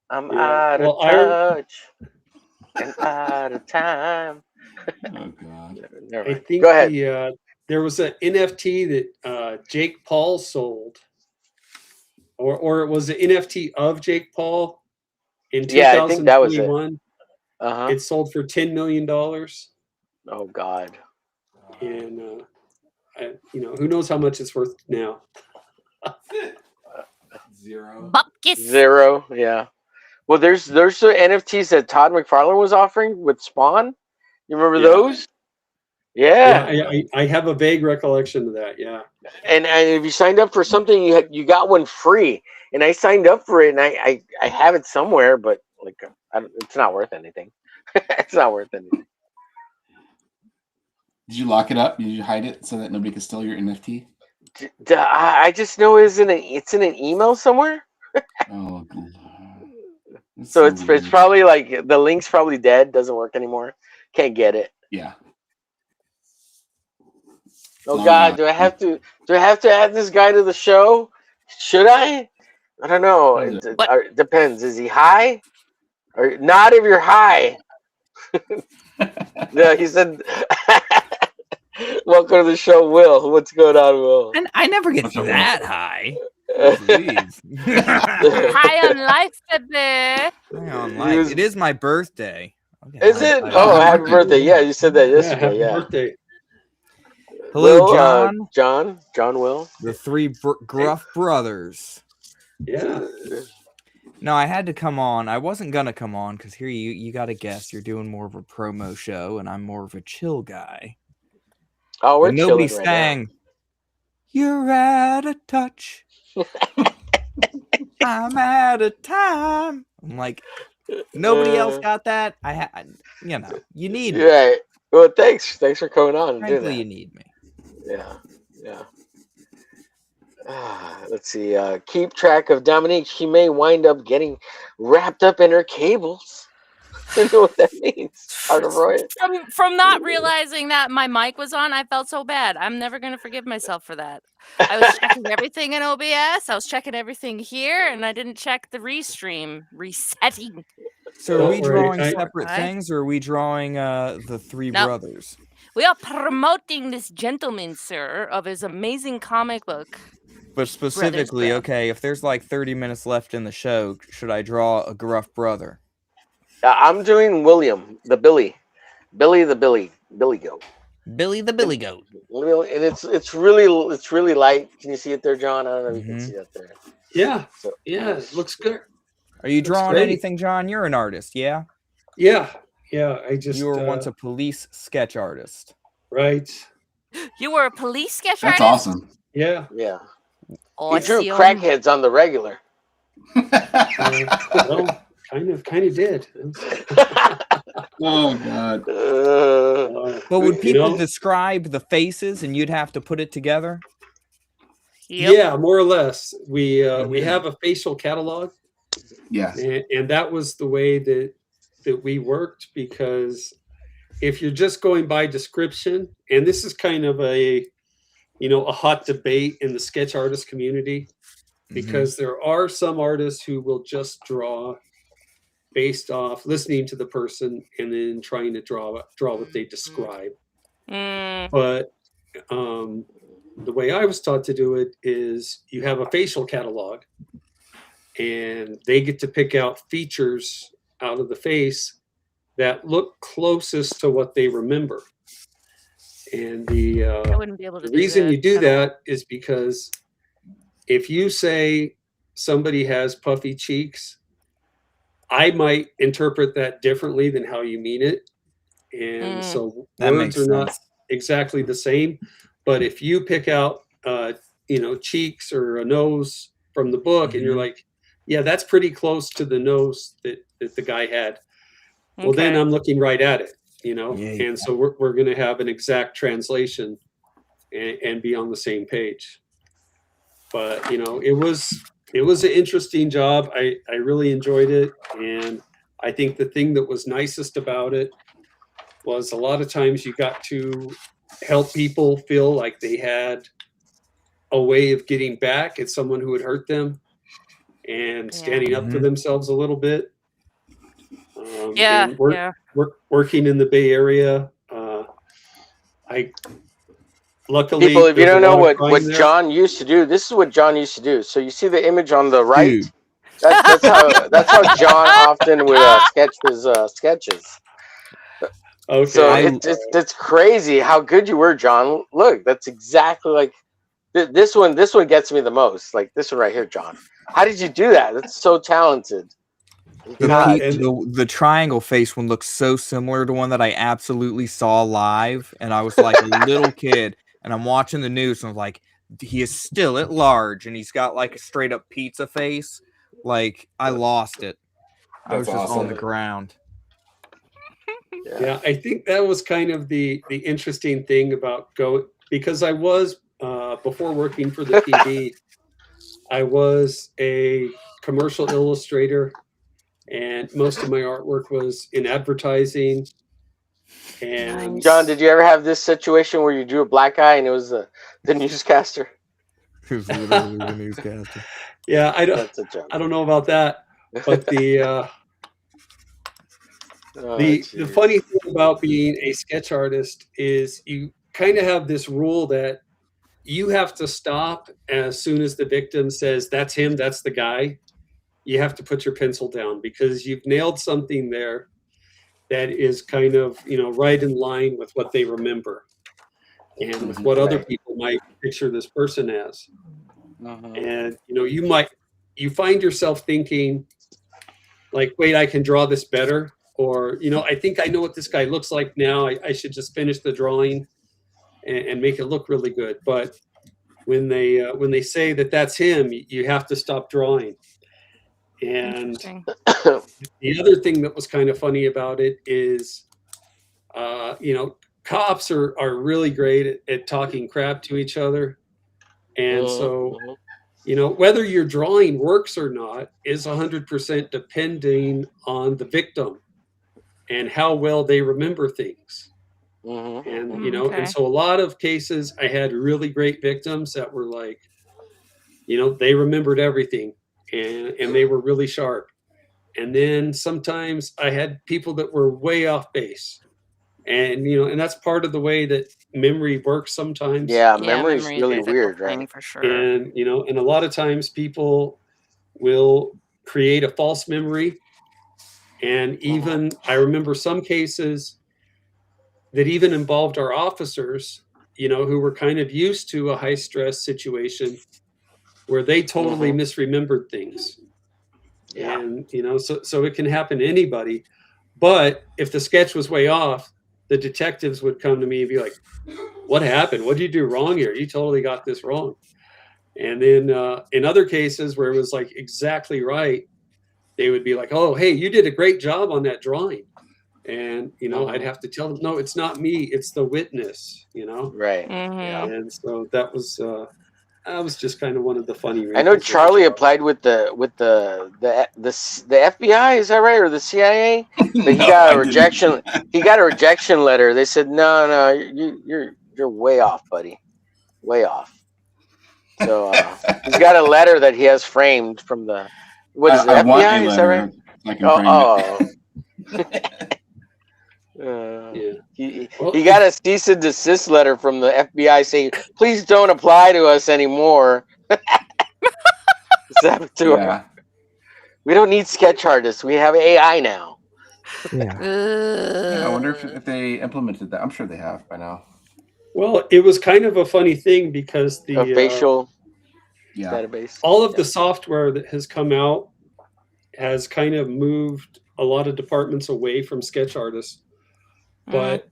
I'm out of touch. and out of time. Oh God. Never I mind. think Go ahead. there was an NFT that Jake Paul sold, or it was an NFT of Jake Paul in Yeah, I think that was it. 2021. Uh-huh. It sold for $10 million. Oh God. And who knows how much it's worth now? Zero. Bupkis. Zero. Yeah. Well, there's the NFTs that Todd McFarlane was offering with Spawn. You remember those? Yeah. Yeah, I have a vague recollection of that. Yeah. And if you signed up for something, you got one free. And I signed up for it, and I have it somewhere, but like it's not worth anything. It's not worth anything. Did you lock it up? Did you hide it so that nobody could steal your NFT? I just know it's in an email somewhere. Oh, God. So it's probably like the link's probably dead, doesn't work anymore. Can't get it. Yeah. Oh God, do I have to add this guy to the show? Should I? I don't know. It depends. Is he high? Or not if you're high. Yeah, he said welcome to the show, Will. What's going on, Will? And I never get that high. High on life, baby. High on life. It is my birthday. Is it? Oh, happy birthday. Yeah, you said that yesterday. Happy birthday. Hello, Will, John. John Will. The three Gruff brothers. Yeah. No, I had to come on. I wasn't gonna come on because here you got to guess. You're doing more of a promo show, and I'm more of a chill guy. Oh, we're chilling. Nobody right sang. now. You're out of touch. I'm out of time. I'm like, nobody else got that. You need me. Right. Well, thanks for coming on and doing Frankly, that. you need me. Yeah. Let's see. Keep track of Dominique. She may wind up getting wrapped up in her cables. I don't know what that means. Hard to write. From not realizing that my mic was on, I felt so bad. I'm never going to forgive myself for that. I was checking everything in OBS. I was checking everything here, and I didn't check the restream resetting. So are we drawing separate things, or are we drawing the three Nope. brothers? We are promoting this gentleman, sir, of his amazing comic book. But specifically, okay, if there's like 30 minutes left in the show, should I draw a Gruff brother? I'm doing William, the Billy goat. Billy the Billy goat. And it's really light. Can you see it there, John? I don't know if you can see it there. Yeah. It looks good. Are you drawing anything, John? You're an artist, yeah? Yeah. You were once a police sketch artist. Right. You were a police sketch That's artist? awesome. Yeah. He drew crackheads on the regular. Well, kind of did. Oh God. But would people describe the faces and you'd have to put it together? Yep. Yeah, more or less. We have a facial catalog. Yeah. And that was the way that we worked, because if you're just going by description, and this is kind of a hot debate in the sketch artist community, because there are some artists who will just draw based off listening to the person and then trying to draw what they describe. But the way I was taught to do it is you have a facial catalog, and they get to pick out features out of the face that look closest to what they remember. And the reason you do that is because if you say somebody has puffy cheeks, I might interpret that differently than how you mean it. And so words are not exactly the same. But if you pick out, cheeks or a nose from the book, and you're like, yeah, that's pretty close to the nose that the guy had. Well, then I'm looking right at it, and so we're going to have an exact translation and be on the same page. But, it was an interesting job. I really enjoyed it. And I think the thing that was nicest about it was a lot of times you got to help people feel like they had a way of getting back at someone who had hurt them and standing up for themselves a little bit. And working in the Bay Area, I luckily people, if you there's a don't know lot of what crime there. John used to do, this is what John used to do. So you see the image on the right. That's how John often would sketch his sketches. Okay. So it's crazy how good you were, John. Look, that's exactly like this one. This one gets me the most. Like this one right here, John. How did you do that? That's so talented. The triangle face one looks so similar to one that I absolutely saw live, and I was like a little kid, and I'm watching the news, and I'm like, he is still at large, and he's got like a straight up pizza face. Like I lost it. I was just on the ground. Yeah, I think that was kind of the interesting thing about because I was before working for the PD, I was a commercial illustrator, and most of my artwork was in advertising. And John, did you ever have this situation where you drew a black guy and it was the newscaster? It was literally the newscaster. Yeah, I don't know about that, but the funny thing about being a sketch artist is you kind of have this rule that you have to stop as soon as the victim says, "That's him, that's the guy." You have to put your pencil down because you've nailed something there that is kind of, right in line with what they remember and with what other people might picture this person as. And, you find yourself thinking like, wait, I can draw this better. Or, I think I know what this guy looks like now. I should just finish the drawing and make it look really good. But when they say that that's him, you have to stop drawing. And the other thing that was kind of funny about it is, cops are really great at talking crap to each other. And so, whether your drawing works or not is 100% depending on the victim and how well they remember things. And, and so a lot of cases I had really great victims that were like, they remembered everything. And they were really sharp. And then sometimes I had people that were way off base. And, and that's part of the way that memory works sometimes. Yeah, memory is really weird, right? For sure. And, and a lot of times people will create a false memory. And even, I remember some cases that even involved our officers, who were kind of used to a high stress situation where they totally misremembered things. Yeah. And, so it can happen to anybody. But if the sketch was way off, the detectives would come to me and be like, what happened? What did you do wrong here? You totally got this wrong. And then in other cases where it was like exactly right, they would be like, oh, hey, you did a great job on that drawing. And, I'd have to tell them, no, it's not me. It's the witness, Right. Yeah. And so that was just kind of one of the funny. I know Charlie applied with the FBI, is that right, or the CIA? But he got a rejection. He got a rejection letter. They said, no, you're way off, buddy, way off. So he's got a letter that he has framed from the FBI? Is that right? He got a cease and desist letter from the FBI saying, please don't apply to us anymore. We don't need sketch artists. We have AI now. I wonder if they implemented that. I'm sure they have by now. Well, it was kind of a funny thing because the facial database, all of the software that has come out has kind of moved a lot of departments away from sketch artists. But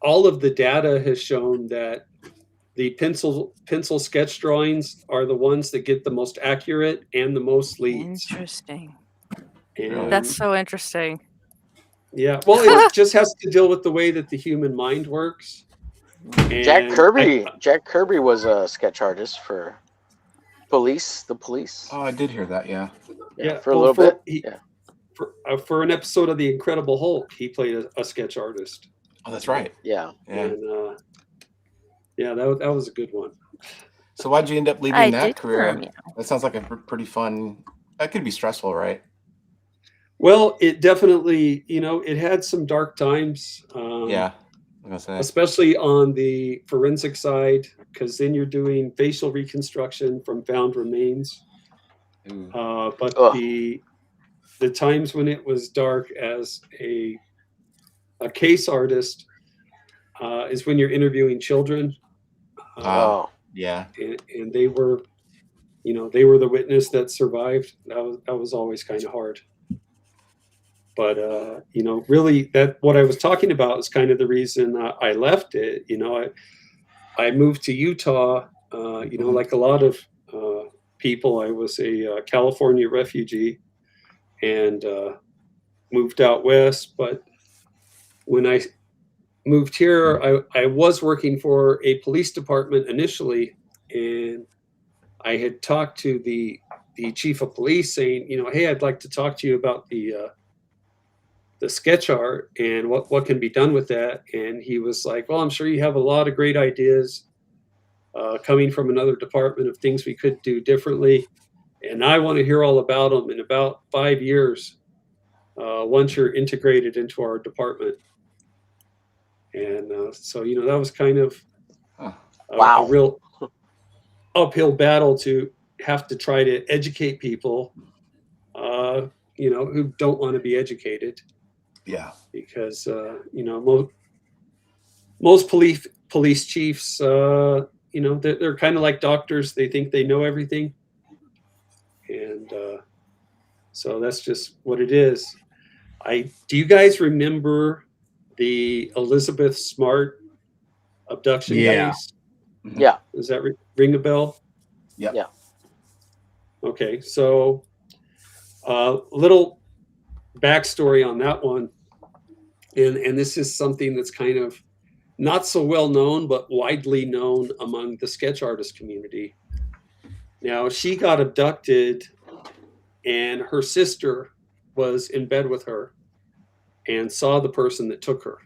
all of the data has shown that the pencil sketch drawings are the ones that get the most accurate and the most leads. Interesting. And that's so interesting. Yeah, well, it just has to deal with the way that the human mind works. And Jack Kirby was a sketch artist for the police. Oh, I did hear that. Yeah, for a little bit. For an episode of The Incredible Hulk, he played a sketch artist. Oh, that's right. Yeah. And that was a good one. So why'd you end up leaving that career? That sounds like a pretty fun. That could be stressful, right? Well, it definitely, it had some dark times. Yeah, I'm gonna say. Especially on the forensic side, because then you're doing facial reconstruction from found remains. But the times when it was dark as a case artist is when you're interviewing children. Yeah. And they were, they were the witness that survived. That was always kind of hard. But really, what I was talking about is kind of the reason I left it. I moved to Utah. Like a lot of people, I was a California refugee and moved out west. But when I moved here, I was working for a police department initially, and I had talked to the chief of police saying, hey, I'd like to talk to you about the sketch art and what can be done with that. And he was like, well, I'm sure you have a lot of great ideas coming from another department of things we could do differently. And I want to hear all about them in about 5 years, once you're integrated into our department. And so, that was kind of a real uphill battle to have to try to educate people, who don't want to be educated. Yeah. Because, most police chiefs, they're kind of like doctors. They think they know everything. And so that's just what it is. Do you guys remember the Elizabeth Smart abduction case? Yeah. Does that ring a bell? Yeah. Yeah. Okay, so little backstory on that one, and this is something that's kind of not so well known, but widely known among the sketch artist community. Now, she got abducted, and her sister was in bed with her and saw the person that took her.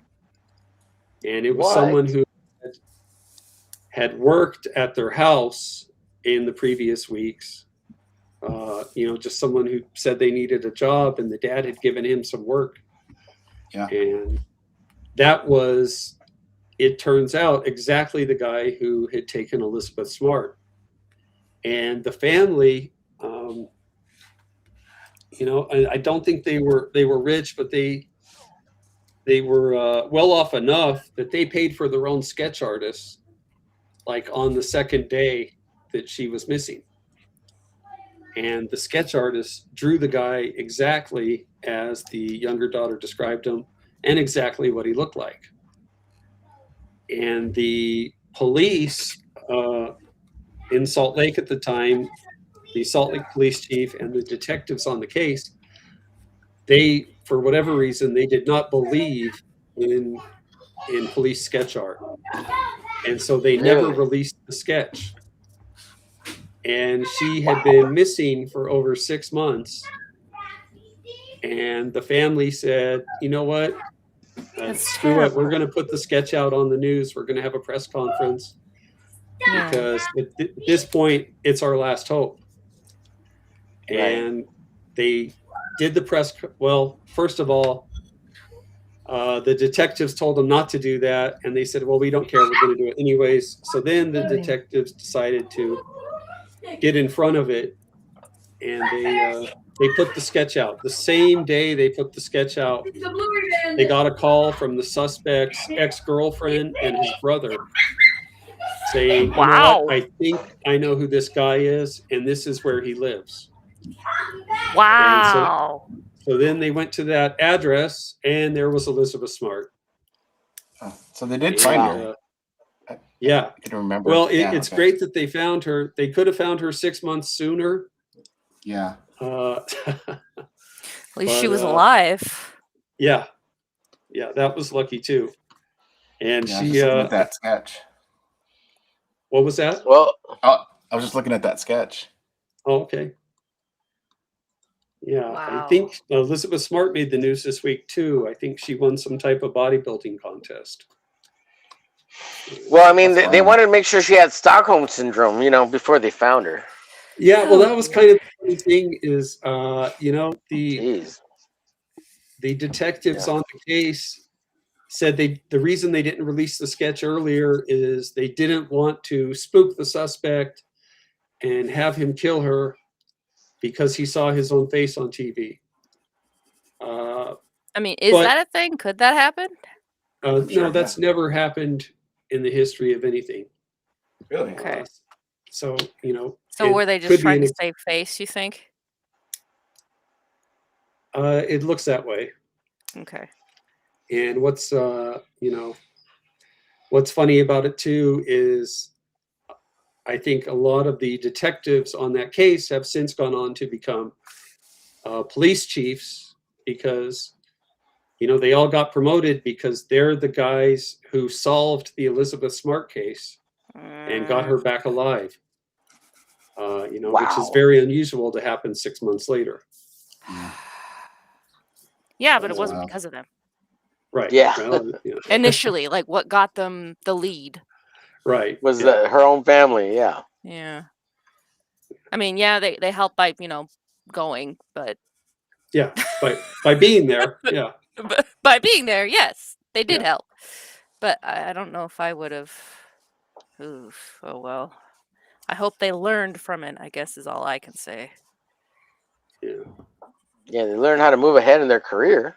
And it was someone who had worked at their house in the previous weeks. Just someone who said they needed a job, and the dad had given him some work. Yeah. And that was, it turns out, exactly the guy who had taken Elizabeth Smart. And the family, I don't think they were rich, but they were well off enough that they paid for their own sketch artists, like on the second day that she was missing. And the sketch artist drew the guy exactly as the younger daughter described him and exactly what he looked like. And the police in Salt Lake at the time, the Salt Lake police chief and the detectives on the case, they, for whatever reason, they did not believe in police sketch art. And so they never released the sketch. And she had been missing for over 6 months. And the family said, you know what? Screw it. We're going to put the sketch out on the news. We're going to have a press conference. Because at this point, it's our last hope. And they did the press. Well, first of all, the detectives told them not to do that. And they said, well, we don't care. We're going to do it anyways. So then the detectives decided to get in front of it. And they put the sketch out. The same day they put the sketch out, they got a call from the suspect's ex-girlfriend and his brother saying, wow, you know what? I think I know who this guy is, and this is where he lives. Wow. So then they went to that address, and there was Elizabeth Smart. So they did find her. Yeah. I can remember. Well, it's great that they found her. They could have found her 6 months sooner. Yeah. At least she was alive. Yeah. Yeah, that was lucky too. And yeah, she at that sketch. What was that? Well, I was just looking at that sketch. Oh, okay. Yeah, wow. I think Elizabeth Smart made the news this week too. I think she won some type of bodybuilding contest. Well, I mean, they wanted to make sure she had Stockholm syndrome, before they found her. Yeah, well, that was kind of the funny thing is, the detectives on the case said the reason they didn't release the sketch earlier is they didn't want to spook the suspect and have him kill her because he saw his own face on TV. I mean, is that a thing? Could that happen? No, that's never happened in the history of anything. Really? Okay. So, you know. So were they just trying to save face, you think? It looks that way. Okay. And what's, you know, what's funny about it too is I think a lot of the detectives on that case have since gone on to become police chiefs because, you know, they all got promoted because they're the guys who solved the Elizabeth Smart case and got her back alive. You know, which is very unusual to happen 6 months later. Yeah, but it wasn't because of them. Right. Yeah. Well, yeah. Initially, like what got them the lead. Right. Was her own family, yeah. Yeah. I mean, yeah, they help by, you know, going, but yeah, by being there, yeah. But by being there, yes, they did help. But I don't know if I would have. Oof. Oh well. I hope they learned from it, I guess is all I can say. Yeah. Yeah, they learn how to move ahead in their career.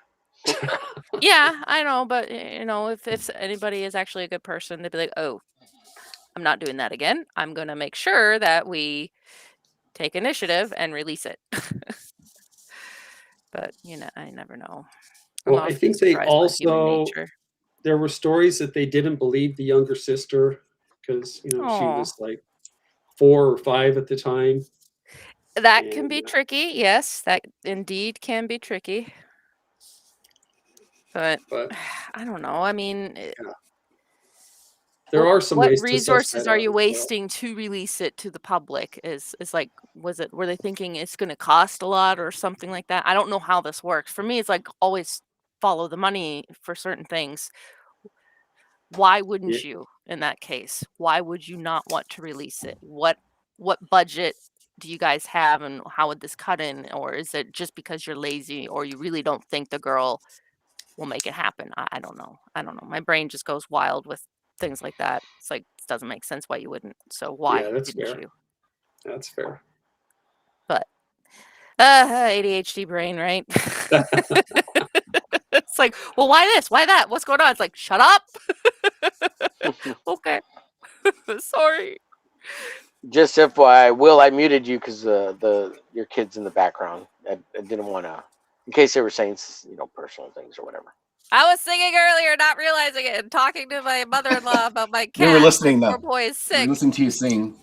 Yeah, I know, but you know, if anybody is actually a good person, they'd be like, "Oh, I'm not doing that again. I'm going to make sure that we take initiative and release it." But, you know, I never know. Well, I think they also, nature. there were stories that they didn't believe the younger sister because, you know, she was like 4 or 5 at the time. That can be tricky. Yes, that indeed can be tricky. But I don't know. I mean, there are some what ways resources to are you wasting to release it to the public? Is like, were they thinking it's going to cost a lot or something like that? I don't know how this works. For me, it's like always follow the money for certain things. Why wouldn't you in that case? Why would you not want to release it? What budget do you guys have and how would this cut in? Or is it just because you're lazy or you really don't think the girl will make it happen? I don't know. I don't know. My brain just goes wild with things like that. It's like, it doesn't make sense why you wouldn't. So why didn't you? That's fair. But ADHD brain, right? It's like, well, why this? Why that? What's going on? It's like, shut up. Okay. Sorry. Just FYI, Will, I muted you because your kid's in the background. I didn't want to, in case they were saying, you know, personal things or whatever. I was singing earlier, not realizing it, and talking to my mother-in-law about my cat. We were listening though. Poor boy is sick. We listened to you sing.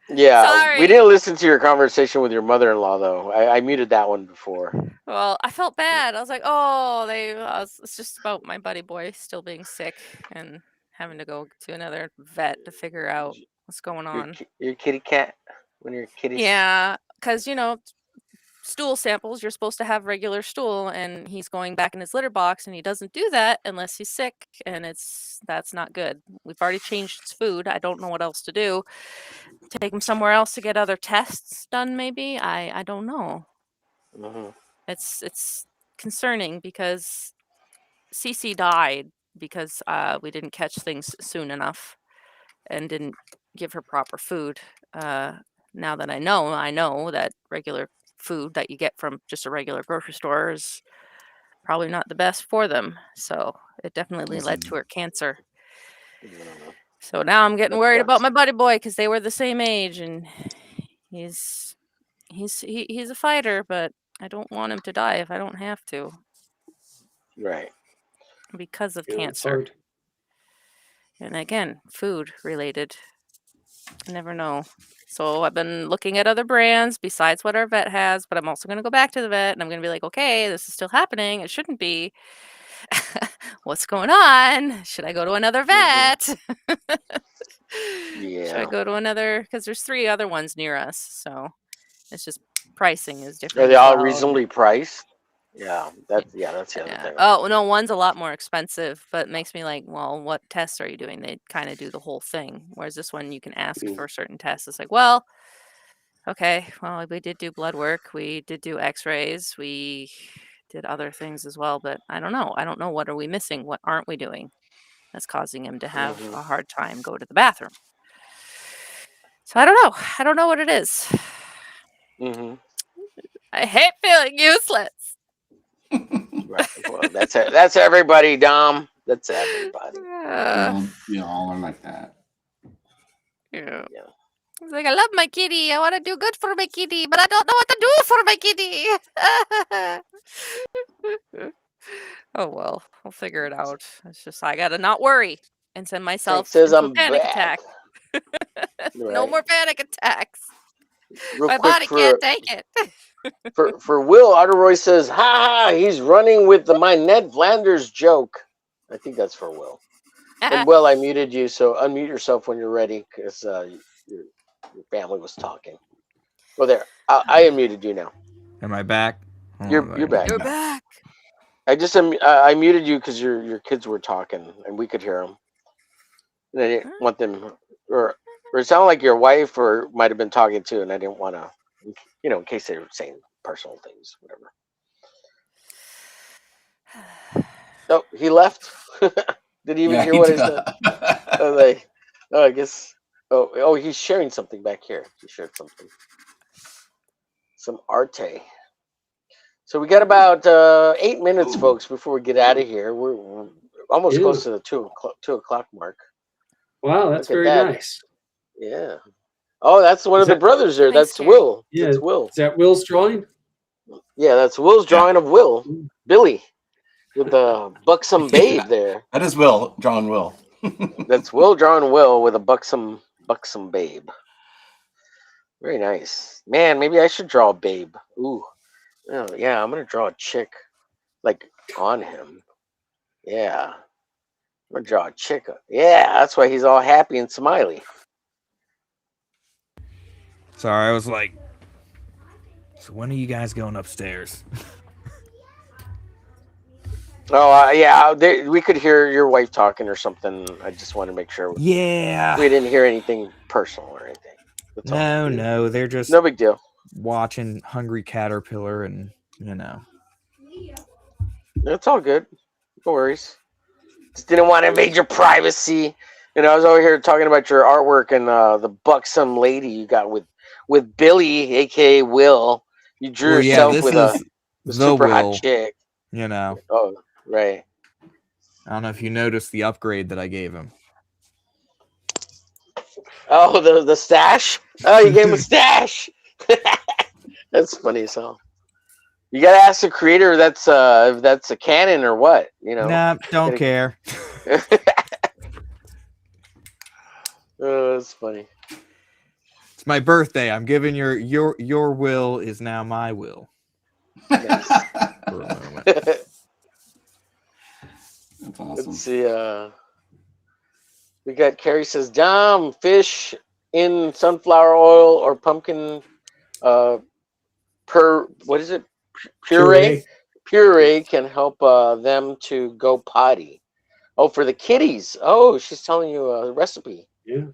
Yeah, Sorry. we didn't listen to your conversation with your mother-in-law though. I muted that one before. Well, I felt bad. I was like, oh, it's just about my buddy boy still being sick and having to go to another vet to figure out what's going on. Your kitty cat, when your kitty. Yeah, because, you know, stool samples, you're supposed to have regular stool, and he's going back in his litter box, and he doesn't do that unless he's sick, and that's not good. We've already changed his food. I don't know what else to do. Take him somewhere else to get other tests done, maybe? I don't know. Mm-hmm. It's concerning because Cece died because we didn't catch things soon enough and didn't give her proper food. Now that I know that regular food that you get from just a regular grocery store is probably not the best for them. So it definitely led to her cancer. So now I'm getting worried about my buddy boy because they were the same age, and he's a fighter, but I don't want him to die if I don't have to. Right. Because of cancer. And again, food related. I never know. So I've been looking at other brands besides what our vet has, but I'm also going to go back to the vet and I'm going to be like, okay, this is still happening. It shouldn't be. What's going on? Should I go to another vet? Yeah. Should I go to another? Because there's 3 other ones near us. So it's just pricing is different. Are they all reasonably priced? Yeah, that's the other thing. Oh, no, one's a lot more expensive, but it makes me like, well, what tests are you doing? They kind of do the whole thing. Whereas this one, you can ask for certain tests. It's like, well, okay, well, we did do blood work. We did do x-rays. We did other things as well, but I don't know. I don't know. What are we missing? What aren't we doing that's causing him to have a hard time go to the bathroom? So I don't know. I don't know what it is. I hate feeling useless. Right. Well, that's everybody, Dom. That's everybody. We all are like that. Yeah. He's like, I love my kitty. I want to do good for my kitty, but I don't know what to do for my kitty. Oh, well, I'll figure it out. It's just, I got to not worry and send myself into a panic attack. No more panic attacks. My body can't take it. for Will, Otteroy says, ha, he's running with my Ned Flanders joke. I think that's for Will. And Will, I muted you, so unmute yourself when you're ready, because your family was talking. Well, there. I unmuted you now. Am I back? You're back. You're back. I just I muted you because your kids were talking and we could hear them. And I didn't want them, or it sounded like your wife or might have been talking too, and I didn't want to, in case they were saying personal things, whatever. Oh, he left. Did he even hear what I said? I guess. Oh, he's sharing something back here. He shared something. Some arte. So we got about 8 minutes, folks, before we get out of here. We're almost close to the 2 o'clock mark. Wow, that's very nice. Yeah. Oh, that's one of the brothers there. That's Will. Yeah. That's Will. Is that Will's drawing? Yeah, that's Will's drawing of Will. Billy. With the buxom babe there. That is Will drawing Will. That's Will drawing Will with a buxom babe. Very nice. Man, maybe I should draw a babe. Ooh. Oh, yeah, I'm going to draw a chick, like, on him. Yeah. I'm going to draw a chick. Yeah, that's why he's all happy and smiley. Sorry, I was like, so when are you guys going upstairs? Oh, yeah, we could hear your wife talking or something. I just want to make sure. Yeah. We didn't hear anything personal or anything. No, they're just no big deal. Watching Hungry Caterpillar and, It's all good. No worries. Just didn't want to invade your privacy. I was over here talking about your artwork and the buxom lady you got with Billy, a.k.a. Will. You drew yourself with a super hot chick. Oh, right. I don't know if you noticed the upgrade that I gave him. Oh, the stash? Oh, you gave him a stash. That's funny as hell. You gotta ask the creator if that's a canon or what, Nah, don't care. Oh, that's funny. It's my birthday. I'm giving your will is now my will. Nice. For a moment. That's awesome. Let's see. We got Carrie says, Dom, fish in sunflower oil or pumpkin what is it? Puree can help them to go potty. Oh, for the kitties. Oh, she's telling you a recipe. Yeah.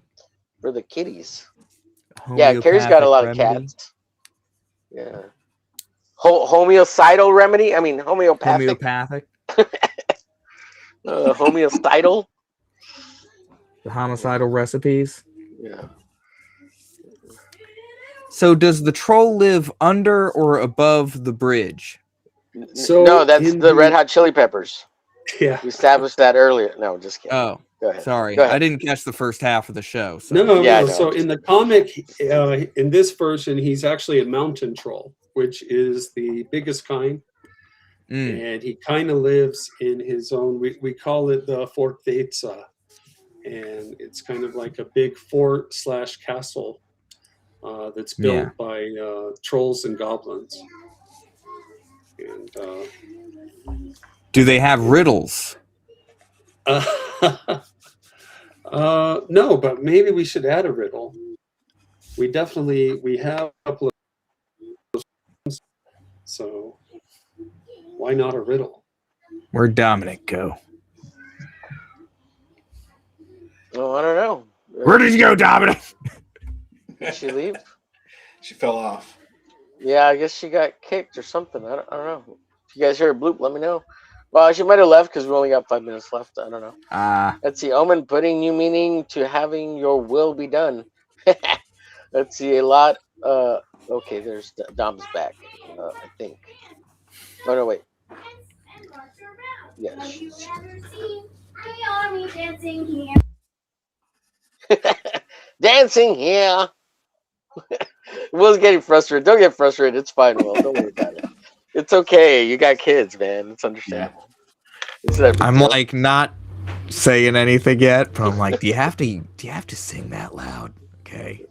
For the kitties. Yeah, Carrie's got a lot of cats. Yeah. Homicidal remedy? I mean, homeopathic. Homeopathic. Homicidal. The homicidal recipes. Yeah. So does the troll live under or above the bridge? So no, that's the Red Hot Chili Peppers. Yeah. We established that earlier. No, just kidding. Oh, go ahead. Sorry. Go ahead. I didn't catch the first half of the show. So. No. So in the comic, in this version, he's actually a mountain troll, which is the biggest kind. And he kind of lives in his own, we call it the fortezza. And it's kind of like a big fort/castle that's built by trolls and goblins. And do they have riddles? No, but maybe we should add a riddle. We have a couple of those, so why not a riddle? Where'd Dominic go? Oh, I don't know. Where did you go, Dominic? Did she leave? She fell off. Yeah, I guess she got kicked or something. I don't know. If you guys hear a bloop, let me know. Well, she might have left because we only got 5 minutes left. I don't know. Let's see. Omen putting new meaning to having your will be done. Let's see. A lot. Okay, there's Dom's back. I think. Oh no, wait. Yeah. Dancing here. Will's getting frustrated. Don't get frustrated. It's fine, Will. Don't worry about it. It's okay. You got kids, man. It's understandable. I'm like not saying anything yet, but I'm like, do you have to sing that loud? Okay.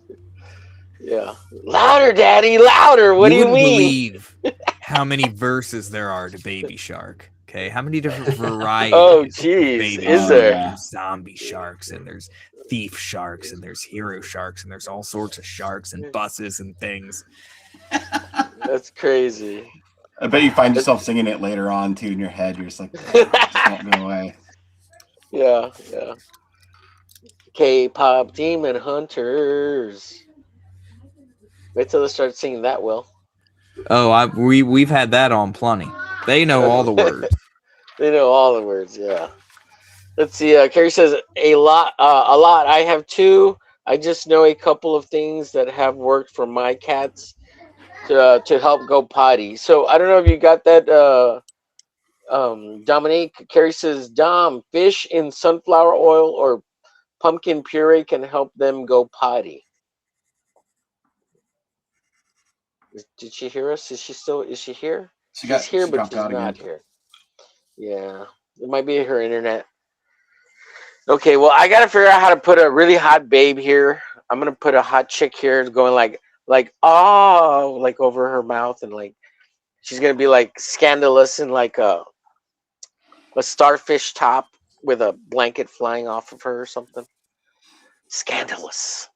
Yeah. Louder, Daddy, louder. What do you mean? Believe how many verses there are to Baby Shark. Okay, how many different varieties? Oh, jeez, is there? There's zombie sharks, and there's thief sharks, and there's hero sharks, and there's all sorts of sharks and buses and things. That's crazy. I bet you find yourself singing it later on too in your head. You're just like, it just won't go away. Yeah, yeah. K-pop demon hunters. Wait till they start singing that, Will. Oh, we've had that on plenty. They know all the words. They know all the words. Yeah. Let's see. Carrie says a lot. I have two. I just know a couple of things that have worked for my cats to help go potty. So I don't know if you got that. Dominique. Carrie says, Dom, fish in sunflower oil or pumpkin puree can help them go potty. Did she hear us? Is she here? She's here, but she's not here. Yeah, it might be her internet. Okay, well, I gotta figure out how to put a really hot babe here. I'm gonna put a hot chick here, going like oh, like over her mouth, and like she's gonna be like scandalous and like a starfish top with a blanket flying off of her or something. Scandalous.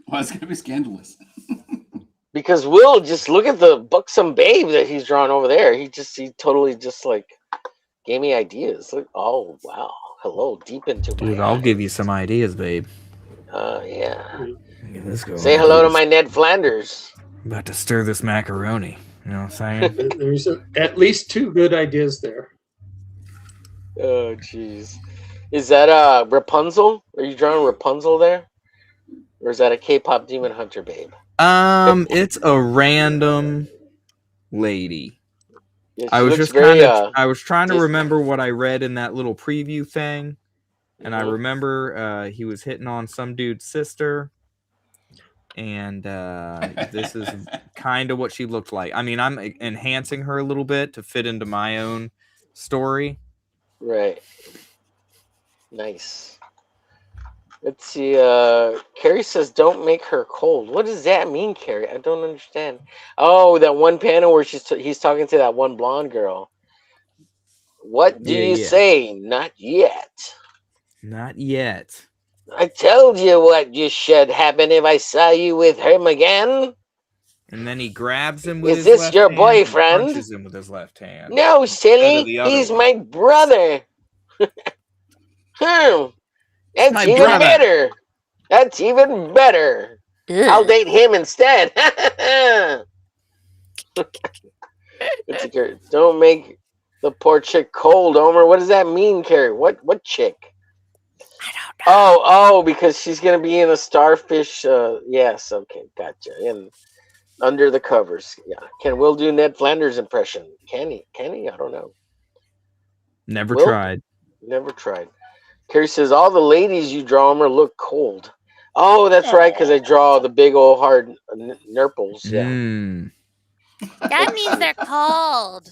Why is it gonna be scandalous? Because Will, just look at the buxom babe that he's drawn over there. He totally just like gave me ideas. Like, oh wow, hello, deep into Dude, I'll give you some ideas, babe. Yeah. Let's go. Say hello to my Ned Flanders. I'm about to stir this macaroni. You know what I'm saying? There's at least two good ideas there. Oh jeez. Is that Rapunzel? Are you drawing Rapunzel there? Or is that a K-pop demon hunter babe? It's a random lady. Yeah, I was just kind of I was trying to remember what I read in that little preview thing, and I remember he was hitting on some dude's sister, and this is kind of what she looked like. I mean, I'm enhancing her a little bit to fit into my own story. Right. Nice. Let's see. Carrie says, "Don't make her cold." What does that mean, Carrie? I don't understand. Oh, that one panel where he's talking to that one blonde girl. What do you say? Not yet. Not yet. I told you what you should happen if I saw you with him again. And then he grabs him with his left hand. Is this your boyfriend? Punches him with his left hand. No, silly. He's my brother. That's even better. That's even better. I'll date him instead. Don't make the poor chick cold, Omer. What does that mean, Carrie? What chick? I don't know. Oh, because she's gonna be in a starfish. Yes, okay, gotcha. In under the covers. Yeah. Can Will do Ned Flanders impression? Can he? I don't know. Never tried. Never tried. Carrie says, all the ladies you draw them look cold. Oh, that's right, because I draw the big old hard nurples. Yeah. That means they're cold.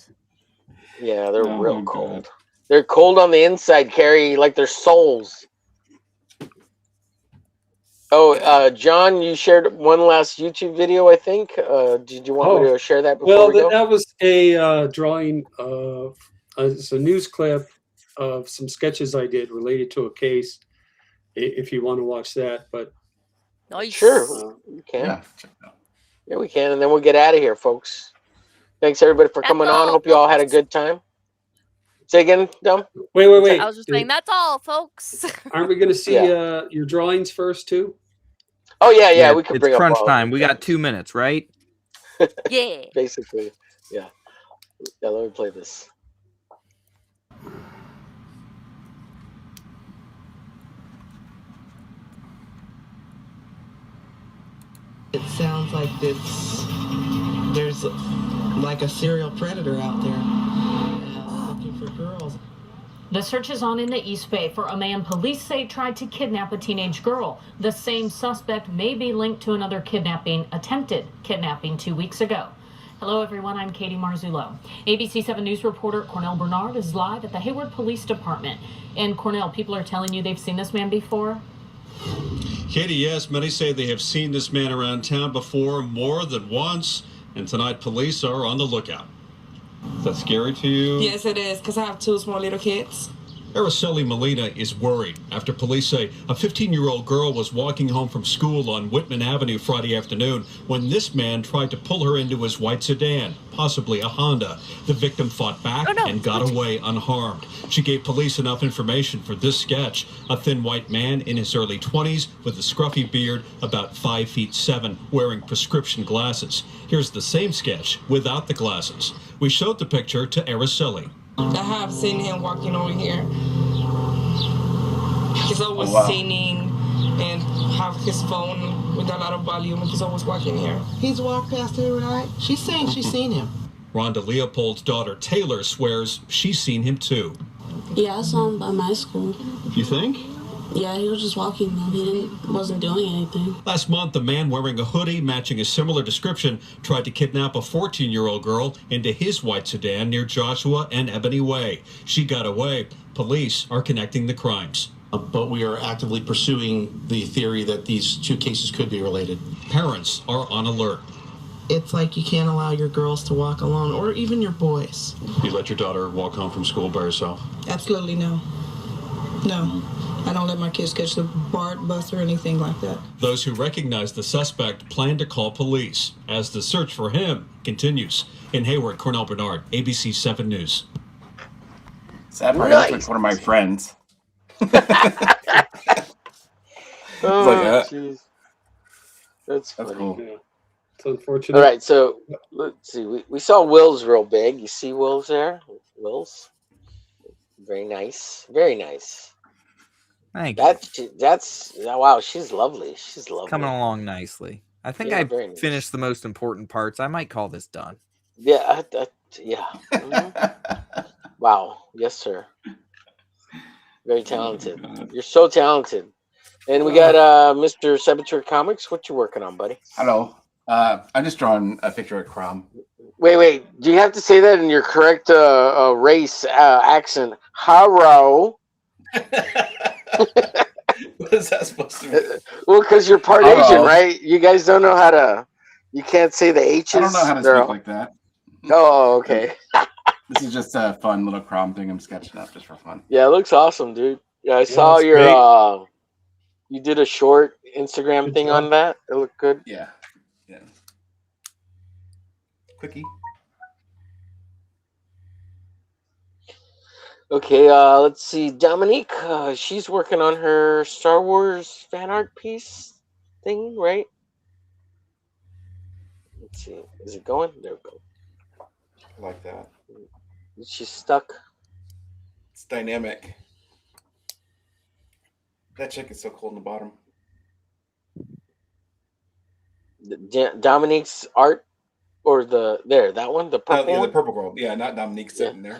Yeah, they're real cold. They're cold on the inside, Carrie, like their souls. Oh, John, you shared one last YouTube video, I think. Did you want me to share that before we go? That was a drawing of it's a news clip of some sketches I did related to a case, if you want to watch that. But nice. Sure, we can. Yeah, we can, and then we'll get out of here, folks. Thanks everybody for coming on. Hope you all had a good time. Say again, Dom? Wait. I was just saying that's all, folks. Aren't we going to see your drawings first too? Oh yeah. We can bring up crunch time. We got 2 minutes, right? Yeah. Basically, yeah. Yeah, let me play this. It sounds like there's like a serial predator out there looking for girls. The search is on in the East Bay for a man police say tried to kidnap a teenage girl. The same suspect may be linked to another attempted kidnapping 2 weeks ago. Hello everyone, I'm Katie Marzullo. ABC 7 News reporter Cornell Bernard is live at the Hayward Police Department. And Cornell, people are telling you they've seen this man before? Katie, yes, many say they have seen this man around town before more than once, and tonight police are on the lookout. Is that scary to you? Yes, it is, because I have 2 small little kids. Araceli Molina is worried after police say a 15-year-old girl was walking home from school on Whitman Avenue Friday afternoon when this man tried to pull her into his white sedan, possibly a Honda. The victim fought back and got away unharmed. She gave police enough information for this sketch. A thin white man in his early 20s with a scruffy beard, about 5'7", wearing prescription glasses. Here's the same sketch without the glasses. We showed the picture to Araceli. I have seen him walking over here. He's always singing and have his phone with a lot of volume. He's always walking here. He's walked past her, right? She's saying she's seen him. Rhonda Leopold's daughter Taylor swears she's seen him too. Yeah, I saw him by my school. You think? Yeah, he was just walking. He wasn't doing anything. Last month, a man wearing a hoodie matching a similar description tried to kidnap a 14-year-old girl into his white sedan near Joshua and Ebony Way. She got away. Police are connecting the crimes. But we are actively pursuing the theory that these 2 cases could be related. Parents are on alert. It's like you can't allow your girls to walk alone, or even your boys. You let your daughter walk home from school by herself? Absolutely no. No. I don't let my kids catch the BART bus or anything like that. Those who recognize the suspect plan to call police as the search for him continues. In Hayward, Cornell Bernard, ABC 7 News. Sad part, that's like one of my friends. Jeez. That's cool. Yeah. It's unfortunate. All right, so let's see. We saw Will's real big. You see Will's there? Will's. Very nice. Very nice. Thank you. That's wow. She's lovely. She's lovely. Coming along nicely. I think I finished the most important parts. I might call this done. Yeah. Yeah. Mm-hmm. Wow. Yes, sir. Very talented. You're so talented. And we got Mr. Saboteur Comics. What you working on, buddy? Hello. I'm just drawing a picture of Crom. Wait. Do you have to say that in your correct race accent? Haro. What is that supposed to mean? Well, because you're part Asian, right? You guys don't know how to. You can't say the H's. I don't know how to speak like that. Oh, okay. This is just a fun little Crom thing I'm sketching up just for fun. Yeah, it looks awesome, dude. Yeah, I saw your. You did a short Instagram thing on that. It looked good. Yeah. Quickie. Okay, let's see. Dominique, she's working on her Star Wars fan art piece thing, right? Let's see. Is it going? There we go. I like that. She's stuck. It's dynamic. That chick is so cool in the bottom. Dominique's art, or that one, the purple yeah, one? the purple girl. Yeah, not Dominique sitting there.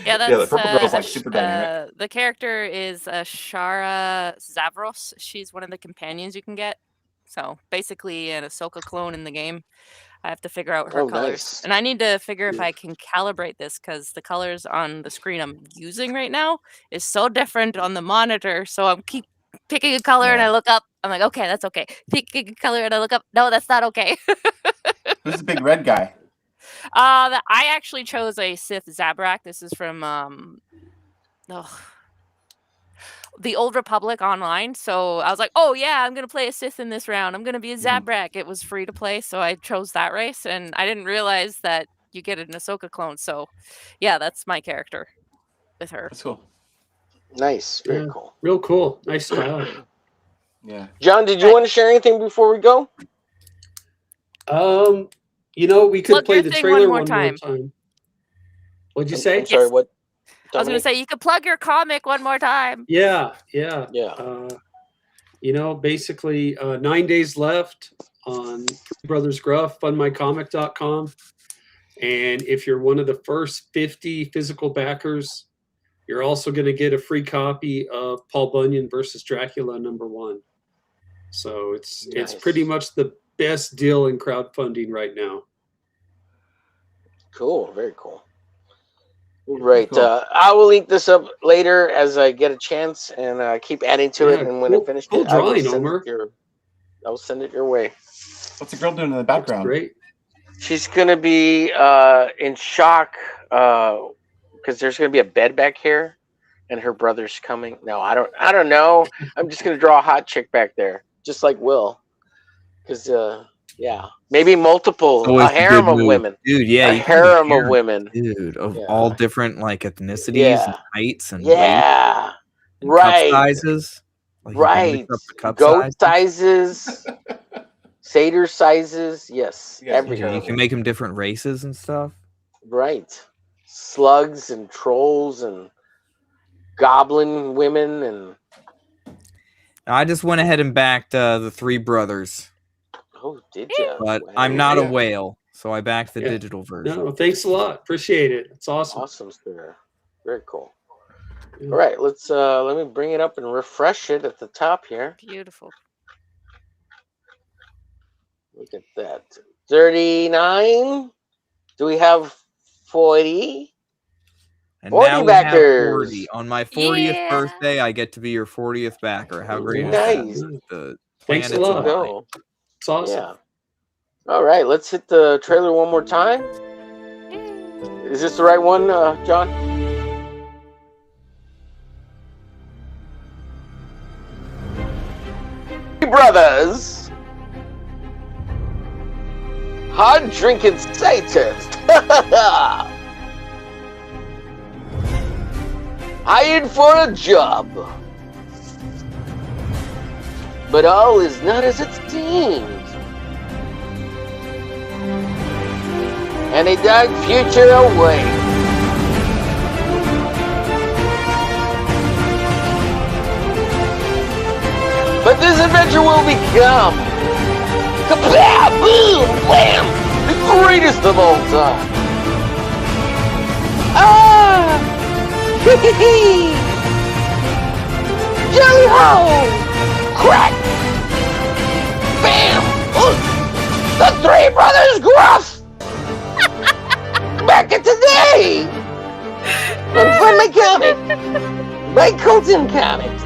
Yeah, that's the purple girl's like super dynamic. The character is Shara Zavros. She's one of the companions you can get. So basically an Ahsoka clone in the game. I have to figure out her colors. Nice. And I need to figure if I can calibrate this because the colors on the screen I'm using right now is so different on the monitor. So I'm keep picking a color and I look up. I'm like, okay, that's okay. Picking a color and I look up. No, that's not okay. Who's the big red guy? I actually chose a Sith Zabrak. This is from the Old Republic online. So I was like, oh yeah, I'm gonna play a Sith in this round. I'm gonna be a Zabrak. It was free to play, so I chose that race, and I didn't realize that you get an Ahsoka clone. So yeah, that's my character with her. That's cool. Nice, very cool. Real cool. Nice style. Yeah. John, did you want to share anything before we go? You know, we could Plug play your the thing trailer one more one time. more time. What'd you say? I'm sorry, what? I was going to say, you could plug your comic one more time. Yeah. You know, basically 9 days left on Brothers Gruff, fundmycomic.com. And if you're one of the first 50 physical backers, you're also going to get a free copy of Paul Bunyan versus Dracula #1. So it's pretty much the best deal in crowdfunding right now. Cool, very cool. Right. I will link this up later as I get a chance and keep adding to it. And when I finish it, I will send it your way. What's the girl doing in the background? Great. She's gonna be in shock because there's gonna be a bed back here, and her brother's coming. No, I don't know. I'm just gonna draw a hot chick back there, just like Will, because yeah, maybe multiple, a harem of women, dude. Yeah, a harem of women, dude, of all different like ethnicities, and heights, and yeah, weight, and right, cup sizes, like right, goat sizes, satyr sizes, yes, everything. You can make them different races and stuff. Right, slugs and trolls and goblin women and. I just went ahead and backed the Three Brothers. Oh, did you? But I'm not a whale, so I backed the digital version. No, thanks a lot. Appreciate it. It's awesome. Awesome, sir. Very cool. All right, let's let me bring it up and refresh it at the top here. Beautiful. Look at that. 39. Do we have 40? And 40 now we backers. have 40. On my 40th birthday, I get to be your 40th backer. How great is that? The Thanks a planet's lot. aligned. It's awesome. Yeah. All right, let's hit the trailer one more time. Is this the right one, John? Brothers, hard drinking Satans, hired for a job, but all is not as it seems, and a dark future awaits. But this adventure will become kablam, boom, wham, the greatest of all time. Ah! Hee hee hee! Jelly ho! Crack! Bam! Look! The Three Brothers Gruff! Back at today! And from my comic! My Colton comics!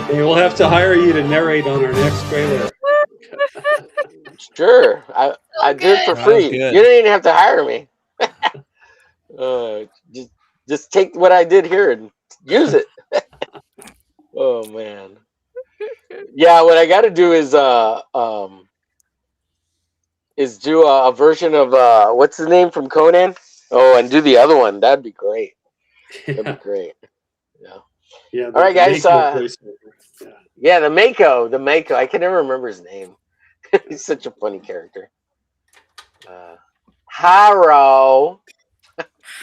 We'll have to hire you to narrate on our next trailer. Sure, I do it for free. You don't even have to hire me. Just take what I did here and use it. Oh man, yeah. What I got to do is do a version of what's his name from Conan? Oh, and do the other one. That'd be great. That'd be great. Yeah. Yeah. All right, guys. Yeah, the Mako. I can never remember his name. He's such a funny character. Haro.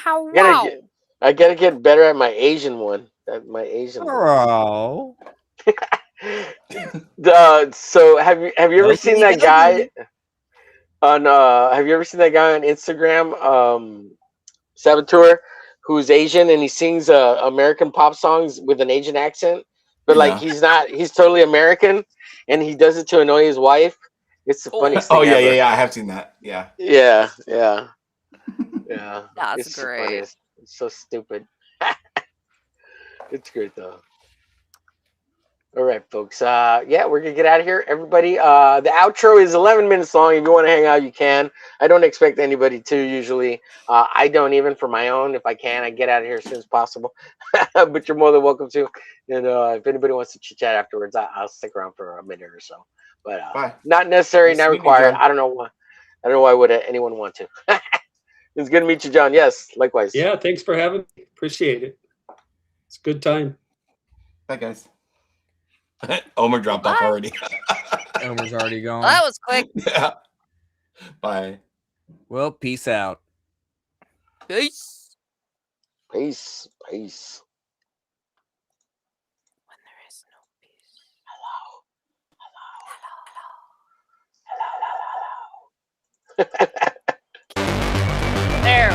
I gotta get better at my Asian one. Haro. So have you ever seen that guy on have you ever seen that guy on Instagram, Saboteur, who's Asian and he sings American pop songs with an Asian accent? But like he's totally American and he does it to annoy his wife. It's the funniest thing ever. Yeah, I have seen that. Yeah. That's great. It's so stupid. It's great though. All right, folks. Yeah, we're gonna get out of here. Everybody, the outro is 11 minutes long. If you want to hang out, you can. I don't expect anybody to usually. I don't even for my own. If I can, I get out of here as soon as possible. But you're more than welcome to. And if anybody wants to chit chat afterwards, I'll stick around for a minute or so. But not necessary, not required. I don't know why. I don't know why would anyone want to. It's good to meet you, John. Yes, likewise. Yeah, thanks for having me. Appreciate it. It's a good time. Bye, guys. Omer dropped off already. Omer's already gone. Well, that was quick. Yeah. Bye. Well, peace out. Peace. Peace. Peace. When there is no peace. Hello. There.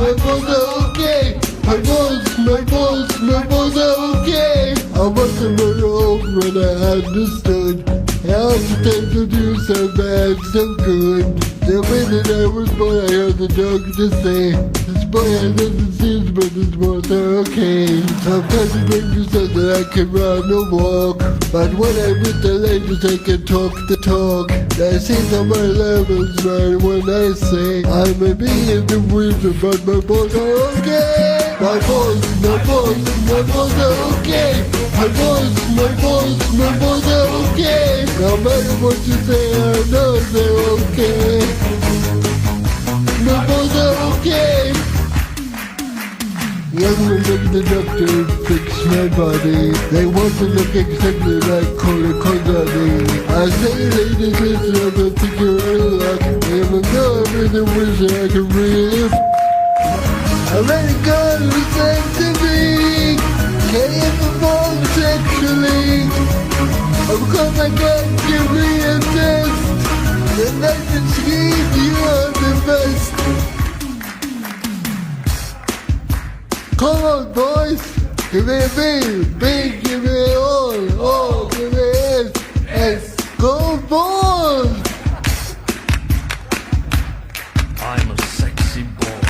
My balls are okay. My balls are okay. I wasn't very old when I understood how to take the news so bad, so good. The minute I was born, I heard the doctor say, this boy has nothing seems, but his balls are okay. Sometimes it makes me so that I can run or walk, but when I'm with the ladies, I can talk the talk. I see on my levels, man, when I say I may be in the winter, but my balls are okay. My balls are okay. my balls are okay. No matter what you say, I know they're okay. My balls are okay. Young women the doctor fix my body. They want to look exactly like Colton. I say, ladies, listen, I don't think you're real luck. Even though I'm in the wizard, I can live. I let it go, listen to me. Can't even perform sexually. Of course I can't give me a test. The night and scheme, you are the best. Come on, boys. Give me a B, give me O, give me S. Go, boys. I'm a sexy boy.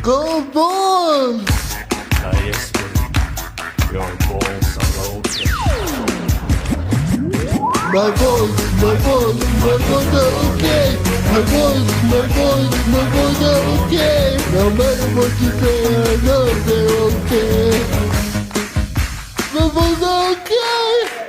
Go, boys. Yes, your balls are okay. My balls are okay. My balls are okay. No matter what you say, I know they're okay. My balls are okay.